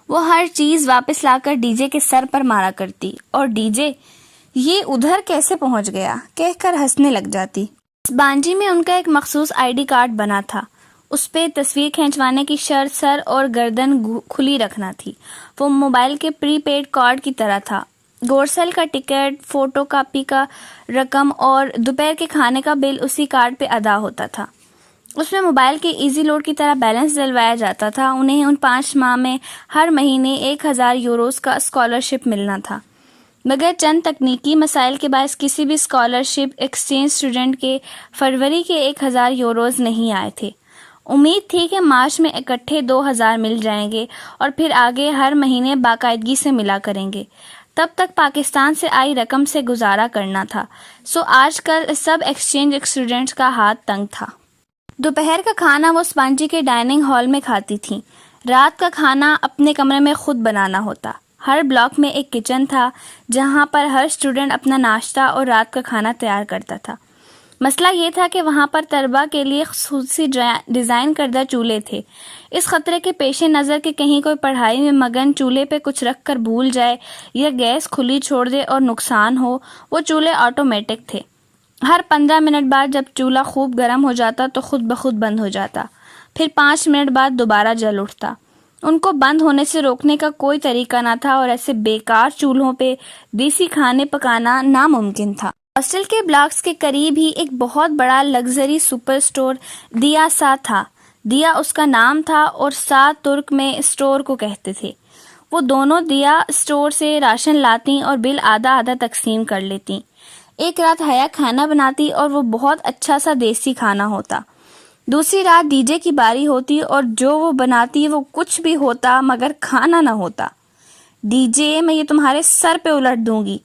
وہ ہر چیز واپس لا کر ڈی جے کے سر پر مارا کرتی، اور ڈی جے یہ ادھر کیسے پہنچ گیا کہہ کر ہنسنے لگ جاتی۔ اس بانجی میں ان کا ایک مخصوص آئی ڈی کارڈ بنا تھا، اس پہ تصویر کھینچوانے کی شرط سر اور گردن کھلی رکھنا تھی۔ وہ موبائل کے پری پیڈ کارڈ کی طرح تھا۔ گورسل کا ٹکٹ، فوٹو کاپی کا رقم اور دوپہر کے کھانے کا بل اسی کارڈ پہ ادا ہوتا تھا۔ اس میں موبائل کے ایزی لوڈ کی طرح بیلنس ڈلوایا جاتا تھا۔ انہیں ان 5 ماہ میں ہر مہینے 1000 یوروز کا اسکالرشپ ملنا تھا، مگر چند تکنیکی مسائل کے باعث کسی بھی اسکالرشپ ایکسچینج اسٹوڈنٹ کے فروری کے 1000 یوروز نہیں آئے تھے۔ امید تھی کہ مارچ میں اکٹھے 2000 مل جائیں گے اور پھر آگے ہر مہینے باقاعدگی سے ملا کریں گے۔ تب تک پاکستان سے آئی رقم سے گزارا کرنا تھا۔ سو آج کل سب ایکسچینج اسٹوڈنٹس کا ہاتھ تنگ تھا۔ دوپہر کا کھانا وہ اسپانجی کے ڈائننگ ہال میں کھاتی تھیں۔ رات کا کھانا اپنے کمرے میں خود بنانا ہوتا۔ ہر بلاک میں ایک کچن تھا جہاں پر ہر اسٹوڈنٹ اپنا ناشتہ اور رات کا کھانا تیار کرتا تھا۔ مسئلہ یہ تھا کہ وہاں پر طلباء کے لیے خصوصی ڈیزائن کردہ چولہے تھے۔ اس خطرے کے پیش نظر کہ کہیں کوئی پڑھائی میں مگن چولہے پہ کچھ رکھ کر بھول جائے یا گیس کھلی چھوڑ دے اور نقصان ہو، وہ چولہے آٹومیٹک تھے۔ ہر 15 منٹ بعد جب چولہا خوب گرم ہو جاتا تو خود بخود بند ہو جاتا، پھر 5 منٹ بعد دوبارہ جل اٹھتا۔ ان کو بند ہونے سے روکنے کا کوئی طریقہ نہ تھا اور ایسے بیکار چولہوں پہ دیسی کھانے پکانا ناممکن تھا۔ ہاسٹل کے بلاکس کے قریب ہی ایک بہت بڑا لگژری سپر سٹور دیا سا تھا۔ دیا اس کا نام تھا اور سا ترک میں اسٹور کو کہتے تھے۔ وہ دونوں دیا اسٹور سے راشن لاتی اور بل آدھا آدھا تقسیم کر لیتی. ایک رات حیا کھانا بناتی اور وہ بہت اچھا سا دیسی کھانا ہوتا. دوسری رات ڈی جے کی باری ہوتی اور جو وہ بناتی وہ کچھ بھی ہوتا مگر کھانا نہ ہوتا. ڈی جے میں یہ تمہارے سر پہ الٹ دوں گی.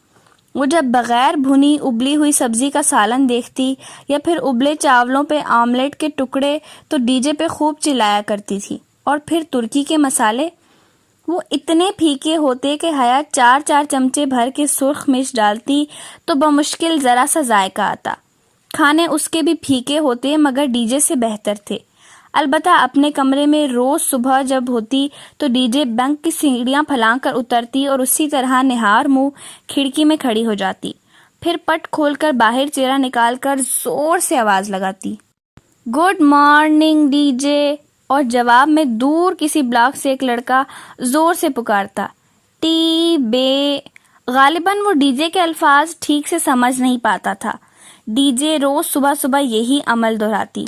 وہ جب بغیر بھنی ابلی ہوئی سبزی کا سالن دیکھتی یا پھر ابلے چاولوں پہ آملیٹ کے ٹکڑے تو ڈی جے پہ خوب چلایا کرتی تھی. اور پھر ترکی کے مسالے، وہ اتنے پھیکے ہوتے کہ حیا 4 چمچے بھر کے سرخ مرچ ڈالتی تو بمشکل ذرا سا ذائقہ آتا. کھانے اس کے بھی پھیکے ہوتے مگر ڈی جے سے بہتر تھے. البتہ اپنے کمرے میں روز صبح جب ہوتی تو ڈی جے بنک کی سیڑھیاں پھلانگ کر اترتی اور اسی طرح نہار منہ کھڑکی میں کھڑی ہو جاتی. پھر پٹ کھول کر باہر چہرہ نکال کر زور سے آواز لگاتی، گڈ مارننگ ڈی جے. اور جواب میں دور کسی بلاک سے ایک لڑکا زور سے پکارتا، ٹی بے. غالباً وہ ڈی جے کے الفاظ ٹھیک سے سمجھ نہیں پاتا تھا. ڈی جے روز صبح صبح یہی عمل دہراتی.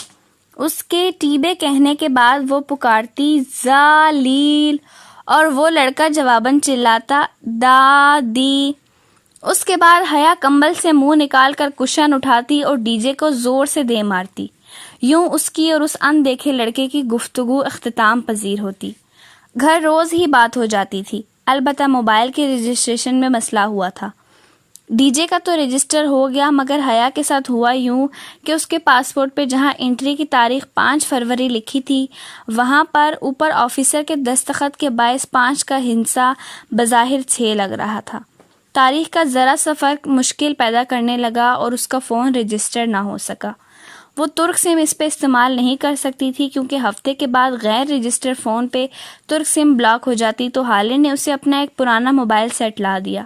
اس کے ٹی بے کہنے کے بعد وہ پکارتی ذلیل، اور وہ لڑکا جواباً چلاتا دادی. اس کے بعد حیا کمبل سے منہ نکال کر کشن اٹھاتی اور ڈی جے کو زور سے دے مارتی. یوں اس کی اور اس ان دیکھے لڑکے کی گفتگو اختتام پذیر ہوتی. گھر روز ہی بات ہو جاتی تھی. البتہ موبائل کے رجسٹریشن میں مسئلہ ہوا تھا. ڈی جے کا تو رجسٹر ہو گیا مگر حیا کے ساتھ ہوا یوں کہ اس کے پاسپورٹ پہ جہاں انٹری کی تاریخ 5 فروری لکھی تھی وہاں پر اوپر آفیسر کے دستخط کے باعث 5 کا ہندسہ بظاہر 6 لگ رہا تھا. تاریخ کا ذرا سا فرق مشکل پیدا کرنے لگا اور اس کا فون رجسٹر نہ ہو سکا. وہ ترک سم اس پہ استعمال نہیں کر سکتی تھی کیونکہ ہفتے کے بعد غیر رجسٹر فون پہ ترک سم بلاک ہو جاتی تو حالے نے اسے اپنا ایک پرانا موبائل سیٹ لا دیا.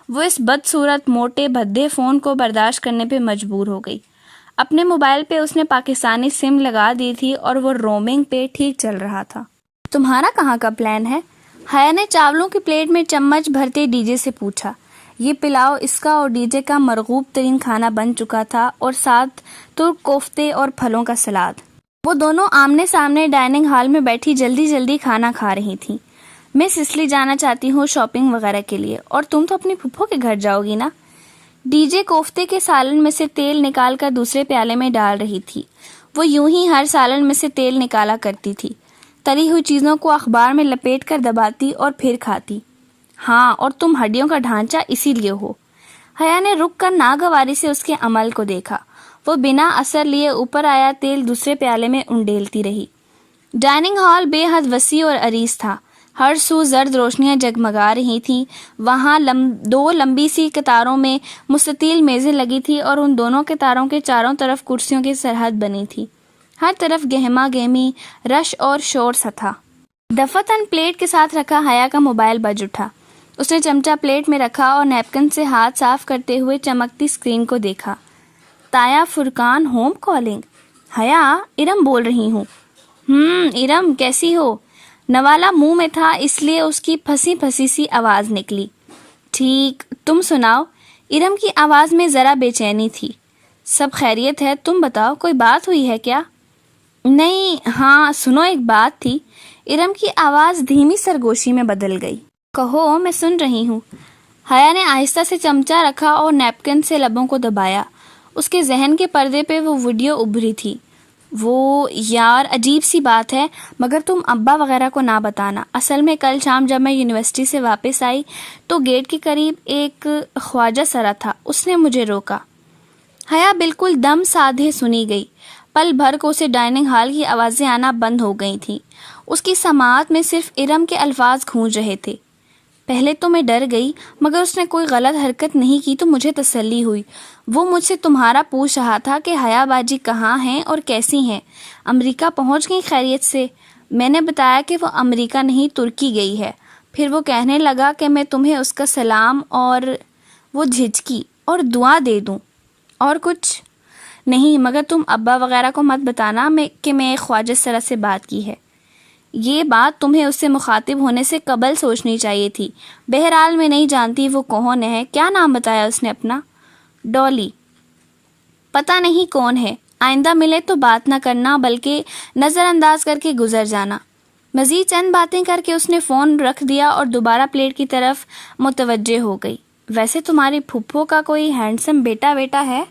وہ اس بدصورت موٹے بھدے فون کو برداشت کرنے پہ مجبور ہو گئی. اپنے موبائل پہ اس نے پاکستانی سم لگا دی تھی اور وہ رومنگ پہ ٹھیک چل رہا تھا. تمہارا کہاں کا پلان ہے؟ حیا نے چاولوں کی پلیٹ میں چمچ بھرتے ڈی جے سے پوچھا. یہ پلاؤ اس کا اور ڈی جے کا مرغوب ترین کھانا بن چکا تھا اور ساتھ ترک کوفتے اور پھلوں کا سلاد. وہ دونوں آمنے سامنے ڈائننگ ہال میں بیٹھی جلدی جلدی کھانا کھا رہی تھیں. میں سسلی جانا چاہتی ہوں شاپنگ وغیرہ کے لیے، اور تم تو اپنی پھپھو کے گھر جاؤ گی نا. ڈی جے کوفتے کے سالن میں سے تیل نکال کر دوسرے پیالے میں ڈال رہی تھی. وہ یوں ہی ہر سالن میں سے تیل نکالا کرتی تھی. تلی ہوئی چیزوں کو اخبار میں لپیٹ کر دباتی اور پھر کھاتی. ہاں، اور تم ہڈیوں کا ڈھانچہ اسی لیے ہو. حیا نے رک کر ناگواری سے اس کے عمل کو دیکھا. وہ بنا اثر لیے اوپر آیا تیل دوسرے پیالے میں انڈیلتی رہی. ڈائننگ ہال بے حد وسیع اور عریض تھا. ہر سو زرد روشنیاں جگمگا رہی تھیں. وہاں 2 لمبی سی قطاروں میں مستطیل میزیں لگی تھی اور ان دونوں قطاروں کے چاروں طرف کرسیوں کی سرحد بنی تھی. ہر طرف گہما گہمی رش اور شور سا تھا. دفتن پلیٹ کے ساتھ رکھا حیا کا موبائل بج اٹھا. اس نے چمچہ پلیٹ میں رکھا اور نیپکن سے ہاتھ صاف کرتے ہوئے چمکتی اسکرین کو دیکھا. تایا فرقان ہوم کالنگ. حیا، ارم بول رہی ہوں. ارم کیسی ہو؟ نوالا منہ میں تھا اس لیے اس کی پھنسی پھنسی سی آواز نکلی. ٹھیک، تم سناؤ؟ ارم کی آواز میں ذرا بے چینی تھی. سب خیریت ہے، تم بتاؤ کوئی بات ہوئی ہے کیا؟ نہیں، ہاں سنو ایک بات تھی. ارم کی آواز دھیمی سرگوشی میں بدل گئی. کہو، میں سن رہی ہوں. حیا نے آہستہ سے چمچہ رکھا اور نیپکن سے لبوں کو دبایا. اس کے ذہن کے پردے پہ وہ ویڈیو ابھری تھی. وہ یار عجیب سی بات ہے مگر تم ابا وغیرہ کو نہ بتانا. اصل میں کل شام جب میں یونیورسٹی سے واپس آئی تو گیٹ کے قریب ایک خواجہ سرا تھا. اس نے مجھے روکا. حیا بالکل دم سادھے سنی گئی. پل بھر کو اسے ڈائننگ ہال کی آوازیں آنا بند ہو گئی تھیں. اس کی سماعت میں صرف ارم کے الفاظ گونج رہے تھے. پہلے تو میں ڈر گئی مگر اس نے کوئی غلط حرکت نہیں کی تو مجھے تسلی ہوئی. وہ مجھ سے تمہارا پوچھ رہا تھا کہ حیا باجی کہاں ہیں اور کیسی ہیں، امریکہ پہنچ گئی خیریت سے. میں نے بتایا کہ وہ امریکہ نہیں ترکی گئی ہے. پھر وہ کہنے لگا کہ میں تمہیں اس کا سلام اور وہ جھجکی اور دعا دے دوں. اور کچھ نہیں مگر تم ابا وغیرہ کو مت بتانا کہ میں خواجہ سرا سے بات کی ہے. یہ بات تمہیں اس سے مخاطب ہونے سے قبل سوچنی چاہیے تھی. بہرحال میں نہیں جانتی وہ کون ہے. کیا نام بتایا اس نے اپنا؟ ڈولی. پتہ نہیں کون ہے. آئندہ ملے تو بات نہ کرنا بلکہ نظر انداز کر کے گزر جانا. مزید چند باتیں کر کے اس نے فون رکھ دیا اور دوبارہ پلیٹ کی طرف متوجہ ہو گئی. ویسے تمہاری پھپھو کا کوئی ہینڈسم بیٹا ہے؟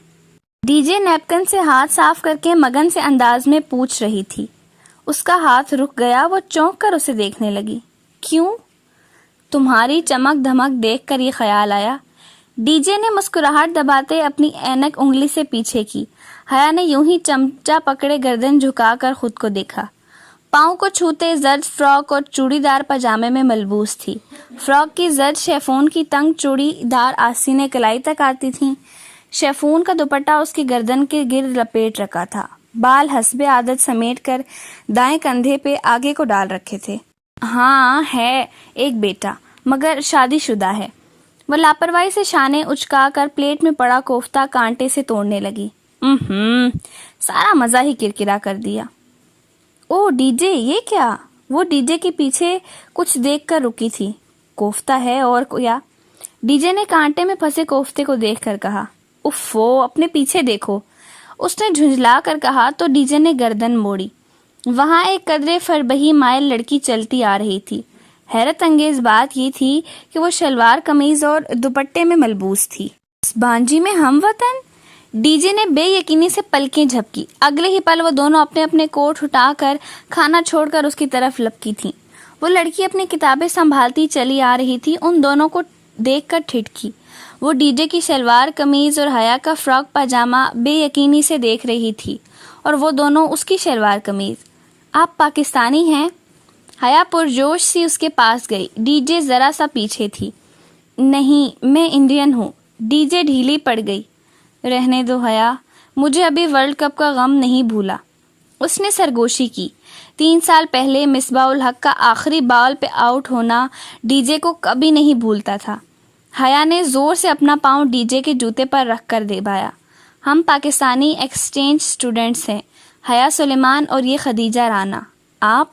ڈی جے نیپکن سے ہاتھ صاف کر کے مگن سے انداز میں پوچھ رہی تھی. اس کا ہاتھ رک گیا. وہ چونک کر اسے دیکھنے لگی. کیوں؟ تمہاری چمک دھمک دیکھ کر یہ خیال آیا. ڈی جے نے مسکراہٹ دباتے اپنی اینک انگلی سے پیچھے کی. حیا نے یوں ہی چمچہ پکڑے گردن جھکا کر خود کو دیکھا. پاؤں کو چھوتے زرد فراک اور چوڑی دار پاجامے میں ملبوس تھی. فراک کی زرد شیفون کی تنگ چوڑی دار آستینیں کلائی تک آتی تھیں. شیفون کا دوپٹہ اس کی گردن کے گرد لپیٹ رکھا تھا. بال حسب عادت سمیٹ کر دائیں کندھے پہ آگے کو ڈال رکھے تھے. ہاں ہے ایک بیٹا، مگر شادی شدہ ہے. وہ لاپرواہی سے شانے اچکا کر پلیٹ میں پڑا کوفتہ کانٹے سے توڑنے لگی. سارا مزہ ہی کرکرا کر دیا. او ڈی جے، یہ کیا؟ وہ ڈی جے کے پیچھے کچھ دیکھ کر رکی تھی. کوفتہ ہے اور کیا؟ ڈی جے نے کانٹے میں پھنسے کوفتے کو دیکھ کر کہا. اوفو، اپنے پیچھے دیکھو، اس نے جھنجھلا کر کہا تو ڈی جے نے گردن موڑی. وہاں ایک قدرے فربہی مائل لڑکی چلتی آ رہی تھی. حیرت انگیز بات یہ تھی کہ وہ شلوار قمیض اور دوپٹے میں ملبوس تھی. اس بانجی میں ہم وطن؟ ڈی جے نے بے یقینی سے پلکیں جھپکی. اگلے ہی پل وہ دونوں اپنے اپنے کوٹ اٹھا کر کھانا چھوڑ کر اس کی طرف لپکی تھیں. وہ لڑکی اپنی کتابیں سنبھالتی چلی آ رہی تھی. ان دونوں کو دیکھ کر ٹھٹکی. وہ ڈی جے کی شلوار قمیض اور حیا کا فراک پاجامہ بے یقینی سے دیکھ رہی تھی اور وہ دونوں اس کی شلوار قمیض. آپ پاکستانی ہیں؟ حیا پرجوش سی اس کے پاس گئی. ڈی جے ذرا سا پیچھے تھی. نہیں، میں انڈین ہوں. ڈی جے ڈھیلی پڑ گئی. رہنے دو حیا، مجھے ابھی ورلڈ کپ کا غم نہیں بھولا. اس نے سرگوشی کی. 3 سال پہلے مصباح الحق کا آخری بال پہ آؤٹ ہونا ڈی جے کو کبھی نہیں بھولتا تھا. حیا نے زور سے اپنا پاؤں ڈی جے کے جوتے پر رکھ کر دبایا. ہم پاکستانی ایکسچینج اسٹوڈنٹس ہیں، حیا سلیمان اور یہ خدیجہ رانا. آپ؟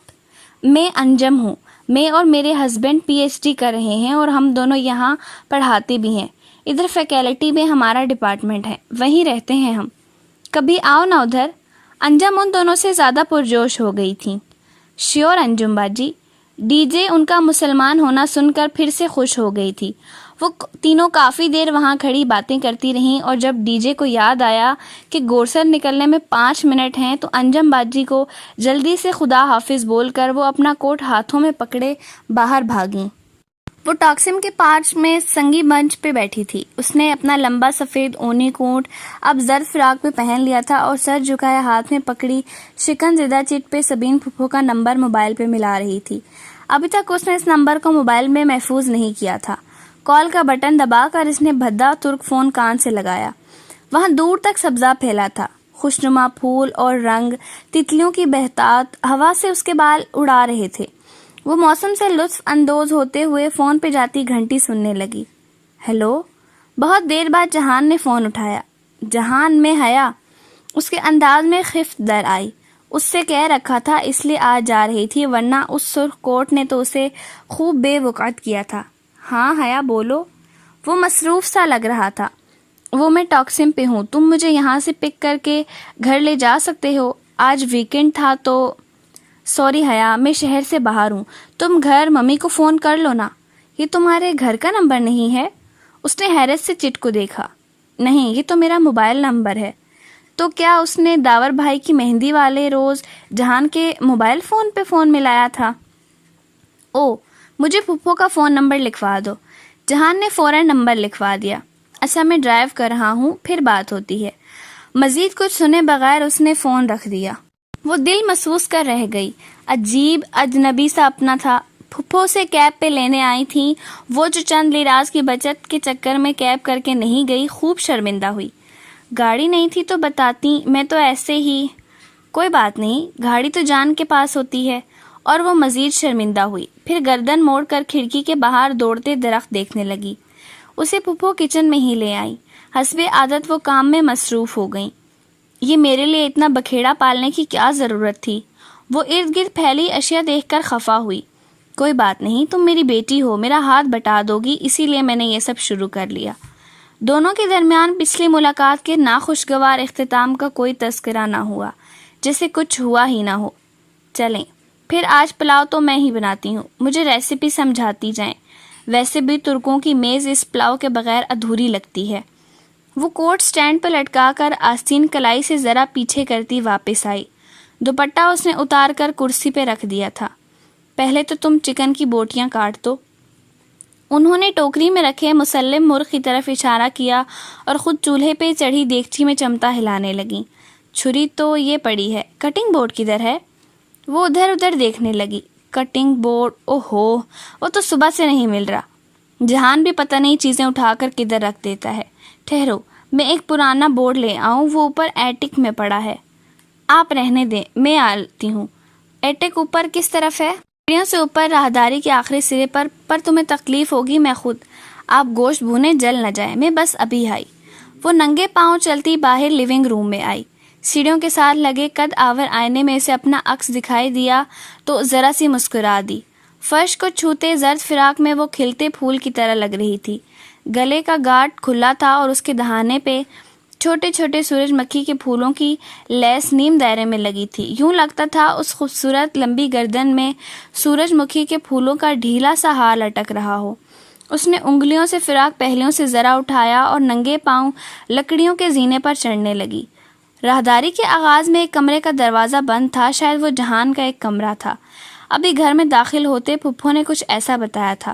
میں انجم ہوں. میں اور میرے ہسبینڈ پی ایچ ڈی کر رہے ہیں اور ہم دونوں یہاں پڑھاتے بھی ہیں. ادھر فیکلٹی میں ہمارا ڈپارٹمنٹ ہے، وہیں رہتے ہیں ہم. کبھی آؤ نا ادھر. انجم ان دونوں سے زیادہ پرجوش ہو گئی تھیں. شیور انجم باجی. ڈی جے ان کا مسلمان ہونا سن کر پھر سے خوش ہو گئی تھی. وہ تینوں کافی دیر وہاں کھڑی باتیں کرتی رہیں اور جب ڈی جے کو یاد آیا کہ گورسر نکلنے میں 5 منٹ ہیں تو انجم باجی کو جلدی سے خدا حافظ بول کر وہ اپنا کوٹ ہاتھوں میں پکڑے باہر بھاگیں. وہ ٹاکسم کے پارچ میں سنگی بنچ پہ بیٹھی تھی. اس نے اپنا لمبا سفید اونی کوٹ اب زرد فراق پہ پہن لیا تھا اور سر جھکائے ہاتھ میں پکڑی شکن زدہ چٹ پہ سبین پھپھو کا نمبر موبائل پہ ملا رہی تھی. ابھی تک اس نے اس نمبر کو موبائل میں محفوظ نہیں کیا تھا. کال کا بٹن دبا کر اس نے بھدا ترک فون کان سے لگایا. وہاں دور تک سبزہ پھیلا تھا. خوشنما پھول اور رنگ، تتلیوں کی بہتات ہوا سے اس کے بال اڑا رہے تھے. وہ موسم سے لطف اندوز ہوتے ہوئے فون پہ جاتی گھنٹی سننے لگی. ہیلو. بہت دیر بعد جہان نے فون اٹھایا. جہان، میں حیا. اس کے انداز میں خفت در آئی. اس سے کہہ رکھا تھا اس لیے آج جا رہی تھی، ورنہ اس سرخ کوٹ نے تو اسے خوب بے وقعت کیا تھا. ہاں حیا بولو. وہ مصروف سا لگ رہا تھا. وہ میں ٹاکسم پہ ہوں، تم مجھے یہاں سے پک کر کے گھر لے جا سکتے ہو؟ آج ویکنڈ تھا تو. سوری حیا، میں شہر سے باہر ہوں. تم گھر ممی کو فون کر لو نا. یہ تمہارے گھر کا نمبر نہیں ہے؟ اس نے حیرت سے چٹ کو دیکھا. نہیں، یہ تو میرا موبائل نمبر ہے. تو کیا اس نے داور بھائی کی مہندی والے روز جہان کے موبائل فون پہ فون ملایا تھا؟ او، مجھے پھپھو کا فون نمبر لکھوا دو. جہان نے فوراً نمبر لکھوا دیا. اچھا، میں ڈرائیو کر رہا ہوں، پھر بات ہوتی ہے. مزید کچھ سنے بغیر اس نے فون رکھ دیا. وہ دل محسوس کر رہ گئی. عجیب اجنبی سا اپنا تھا. پھپھو سے کیب پہ لینے آئی تھیں. وہ جو چند لیراز کی بچت کے چکر میں کیب کر کے نہیں گئی، خوب شرمندہ ہوئی. گاڑی نہیں تھی تو بتاتی، میں تو ایسے ہی. کوئی بات نہیں، گاڑی تو جان کے پاس ہوتی ہے. اور وہ مزید شرمندہ ہوئی. پھر گردن موڑ کر کھڑکی کے باہر دوڑتے درخت دیکھنے لگی. اسے پھپھو کچن میں ہی لے آئی. حسب عادت وہ کام میں مصروف ہو گئیں. یہ میرے لیے اتنا بکھیڑا پالنے کی کیا ضرورت تھی؟ وہ ارد گرد پھیلی اشیاء دیکھ کر خفا ہوئی. کوئی بات نہیں، تم میری بیٹی ہو، میرا ہاتھ بٹا دو گی، اسی لیے میں نے یہ سب شروع کر لیا. دونوں کے درمیان پچھلی ملاقات کے ناخوشگوار اختتام کا کوئی تذکرہ نہ ہوا، جیسے کچھ ہوا ہی نہ ہو. چلیں. پھر آج پلاؤ تو میں ہی بناتی ہوں، مجھے ریسیپی سمجھاتی جائیں۔ ویسے بھی ترکوں کی میز اس پلاؤ کے بغیر ادھوری لگتی ہے۔ وہ کوٹ سٹینڈ پر لٹکا کر آستین کلائی سے ذرا پیچھے کرتی واپس آئی۔ دوپٹہ اس نے اتار کر کرسی پہ رکھ دیا تھا۔ پہلے تو تم چکن کی بوٹیاں کاٹ دو۔ انہوں نے ٹوکری میں رکھے مسلم مرغ کی طرف اشارہ کیا اور خود چولہے پہ چڑھی دیگچی میں چمٹا ہلانے لگیں۔ چھری تو یہ پڑی ہے، کٹنگ بورڈ کدھر ہے؟ وہ ادھر ادھر دیکھنے لگی۔ کٹنگ بورڈ، اوہو، وہ تو صبح سے نہیں مل رہا۔ جہان بھی پتہ نہیں چیزیں اٹھا کر کدھر رکھ دیتا ہے۔ ٹھہرو، میں ایک پرانا بورڈ لے آؤں، وہ اوپر ایٹک میں پڑا ہے۔ آپ رہنے دیں، میں آتی ہوں۔ ایٹک اوپر کس طرف ہے؟ سیڑھیوں سے اوپر راہداری کے آخری سرے پر تمہیں تکلیف ہوگی، میں خود۔ آپ گوشت بھونے جل نہ جائے، میں بس ابھی آئی۔ وہ ننگے پاؤں چلتی باہر لیونگ روم میں آئی۔ سیڑھیوں کے ساتھ لگے قد آور آئینے میں اسے اپنا عکس دکھائی دیا تو ذرا سی مسکرا دی۔ فرش کو چھوتے زرد فراق میں وہ کھلتے پھول کی طرح لگ رہی تھی۔ گلے کا گاٹ کھلا تھا اور اس کے دہانے پہ چھوٹے چھوٹے سورج مکھی کے پھولوں کی لیس نیم دائرے میں لگی تھی۔ یوں لگتا تھا اس خوبصورت لمبی گردن میں سورج مکھی کے پھولوں کا ڈھیلا سا ہار لٹک رہا ہو۔ اس نے انگلیوں سے فراق پہلیوں سے ذرا اٹھایا اور ننگے پاؤں لکڑیوں کے زینے پر چڑھنے لگی۔ راہداری کے آغاز میں ایک کمرے کا دروازہ بند تھا، شاید وہ جہان کا ایک کمرہ تھا۔ ابھی گھر میں داخل ہوتے پھپھو نے کچھ ایسا بتایا تھا۔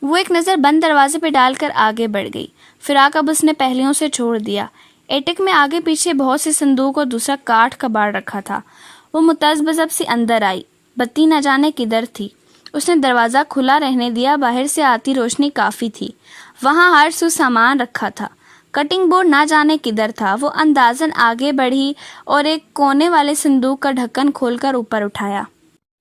وہ ایک نظر بند دروازے پہ ڈال کر آگے بڑھ گئی۔ فراق اب اس نے پہلیوں سے چھوڑ دیا۔ ایٹک میں آگے پیچھے بہت سے صندوق اور دوسرا کاٹھ کا باڑ رکھا تھا۔ وہ متذبذب سی اندر آئی۔ بتی نہ جانے کدھر تھی۔ اس نے دروازہ کھلا رہنے دیا، باہر سے آتی روشنی کافی تھی۔ وہاں ہر سو سامان رکھا تھا۔ کٹنگ بورڈ نہ جانے کدھر تھا۔ وہ اندازاً آگے بڑھی اور ایک کونے والے صندوق کا ڈھکن کھول کر اوپر اٹھایا۔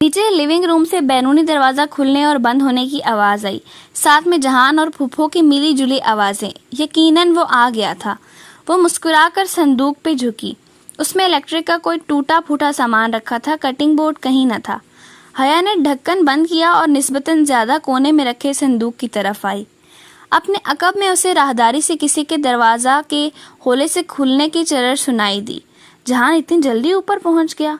نیچے لیونگ روم سے بیرونی دروازہ کھلنے اور بند ہونے کی آواز آئی، ساتھ میں جہان اور پھپھو کی ملی جلی آوازیں۔ یقیناً وہ آ گیا تھا۔ وہ مسکرا کر صندوق پہ جھکی۔ اس میں الیکٹرک کا کوئی ٹوٹا پھوٹا سامان رکھا تھا، کٹنگ بورڈ کہیں نہ تھا۔ حیا نے ڈھکن بند کیا اور نسبتاً زیادہ کونے میں رکھے صندوق کی طرف آئی۔ اپنے عقب میں اسے راہداری سے کسی کے دروازہ کے ہولے سے کھلنے کی چرر سنائی دی۔ جہان اتنی جلدی اوپر پہنچ گیا؟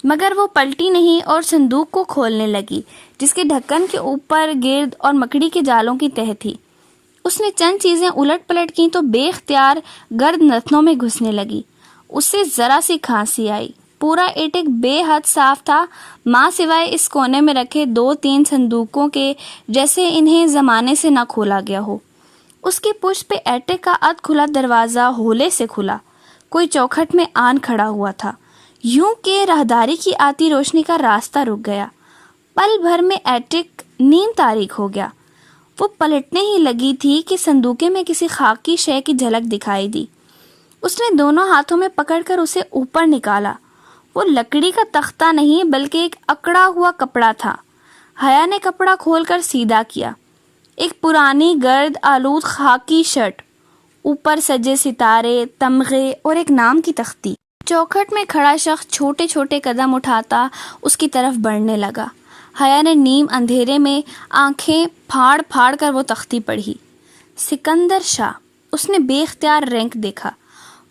مگر وہ پلٹی نہیں اور صندوق کو کھولنے لگی، جس کے ڈھکن کے اوپر گرد اور مکڑی کے جالوں کی تہ تھی۔ اس نے چند چیزیں الٹ پلٹ کی تو بے اختیار گرد نتنوں میں گھسنے لگی۔ اس سے ذرا سی کھانسی آئی۔ پورا ایٹک بے حد صاف تھا، ماں سوائے اس کونے میں رکھے 2-3 صندوقوں کے جیسے انہیں زمانے سے نہ کھولا گیا ہو۔ اس کی پشت پہ ایٹک کا اد کھلا دروازہ ہولے سے کھلا۔ کوئی چوکھٹ میں آن کھڑا ہوا تھا، یوں کہ راہداری کی آتی روشنی کا راستہ رک گیا۔ پل بھر میں ایٹک نیم تاریک ہو گیا۔ وہ پلٹنے ہی لگی تھی کہ صندوقے میں کسی خاکی شے کی جھلک دکھائی دی۔ اس نے دونوں ہاتھوں میں پکڑ کر اسے اوپر نکالا۔ وہ لکڑی کا تختہ نہیں بلکہ ایک اکڑا ہوا کپڑا تھا۔ حیا نے کپڑا کھول کر سیدھا کیا۔ ایک پرانی گرد آلود خاکی شرٹ، اوپر سجے ستارے، تمغے اور ایک نام کی تختی۔ چوکھٹ میں کھڑا شخص چھوٹے چھوٹے قدم اٹھاتا اس کی طرف بڑھنے لگا۔ حیا نے نیم اندھیرے میں آنکھیں پھاڑ پھاڑ کر وہ تختی پڑھی۔ سکندر شاہ۔ اس نے بے اختیار رینک دیکھا۔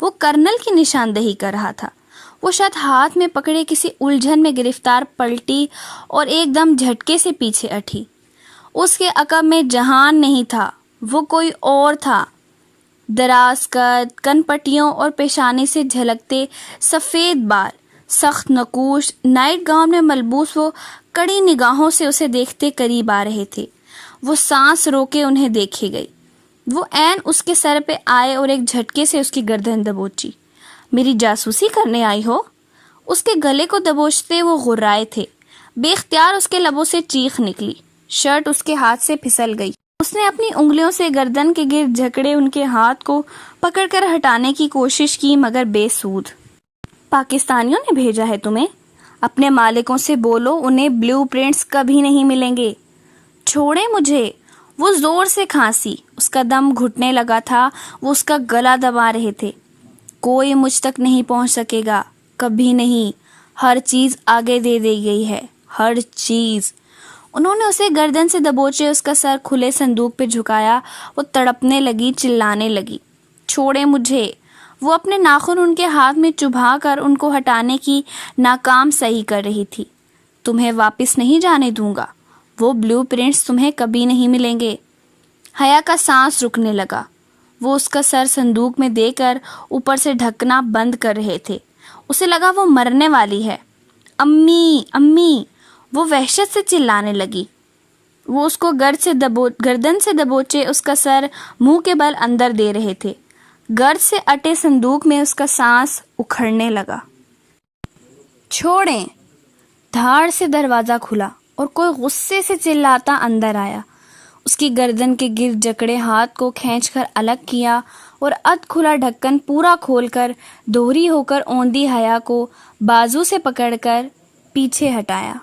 وہ کرنل کی نشاندہی کر رہا تھا۔ وہ شاید ہاتھ میں پکڑے کسی الجھن میں گرفتار پلٹی اور ایک دم جھٹکے سے پیچھے ہٹی۔ اس کے عقب میں جہان نہیں تھا، وہ کوئی اور تھا۔ دراز قد، کن پٹیوں اور پیشانی سے جھلکتے سفید بال، سخت نقوش نائٹ گاؤن میں ملبوس، وہ کڑی نگاہوں سے اسے دیکھتے قریب آ رہے تھے۔ وہ سانس روکے انہیں دیکھے گئی۔ وہ عین اس کے سر پہ آئے اور ایک جھٹکے سے اس کی گردن دبوچی۔ میری جاسوسی کرنے آئی ہو؟ اس کے گلے کو دبوچتے وہ غرائے تھے۔ بے اختیار اس کے لبوں سے چیخ نکلی۔ شرٹ اس کے ہاتھ سے پھسل گئی۔ اس نے اپنی انگلیوں سے گردن کے گرد جھکڑے ان کے ہاتھ کو پکڑ کر ہٹانے کی کوشش کی، مگر بے سود۔ پاکستانیوں نے بھیجا ہے تمہیں؟ اپنے مالکوں سے بولو انہیں بلیو پرنٹس کبھی نہیں ملیں گے۔ چھوڑے مجھے۔ وہ زور سے کھانسی، اس کا دم گھٹنے لگا تھا، وہ اس کا گلا دبا رہے تھے۔ کوئی مجھ تک نہیں پہنچ سکے گا، کبھی نہیں۔ ہر چیز آگے دے دی گئی ہے، ہر چیز۔ انہوں نے اسے گردن سے دبوچے اس کا سر کھلے صندوق پہ جھکایا۔ وہ تڑپنے لگی، چلانے لگی۔ چھوڑے مجھے۔ وہ اپنے ناخن ان کے ہاتھ میں چبھا کر ان کو ہٹانے کی ناکام صحیح کر رہی تھی۔ تمہیں واپس نہیں جانے دوں گا، وہ بلو پرنٹس تمہیں کبھی نہیں ملیں گے۔ حیا کا سانس رکنے لگا۔ وہ اس کا سر صندوق میں دے کر اوپر سے ڈھکنا بند کر رہے تھے۔ اسے لگا وہ مرنے والی ہے۔ امی امی، وہ وحشت سے چلانے لگی۔ وہ اس کو گردن سے دبوچے اس کا سر منہ کے بل اندر دے رہے تھے۔ گرد سے اٹے صندوق میں اس کا سانس اکھڑنے لگا۔ چھوڑیں! دھاڑ سے دروازہ کھلا اور کوئی غصے سے چلاتا اندر آیا۔ اس کی گردن کے گرد جکڑے ہاتھ کو کھینچ کر الگ کیا اور ادھ کھلا ڈھکن پورا کھول کر دوہری ہو کر اوندھی حیا کو بازو سے پکڑ کر پیچھے ہٹایا۔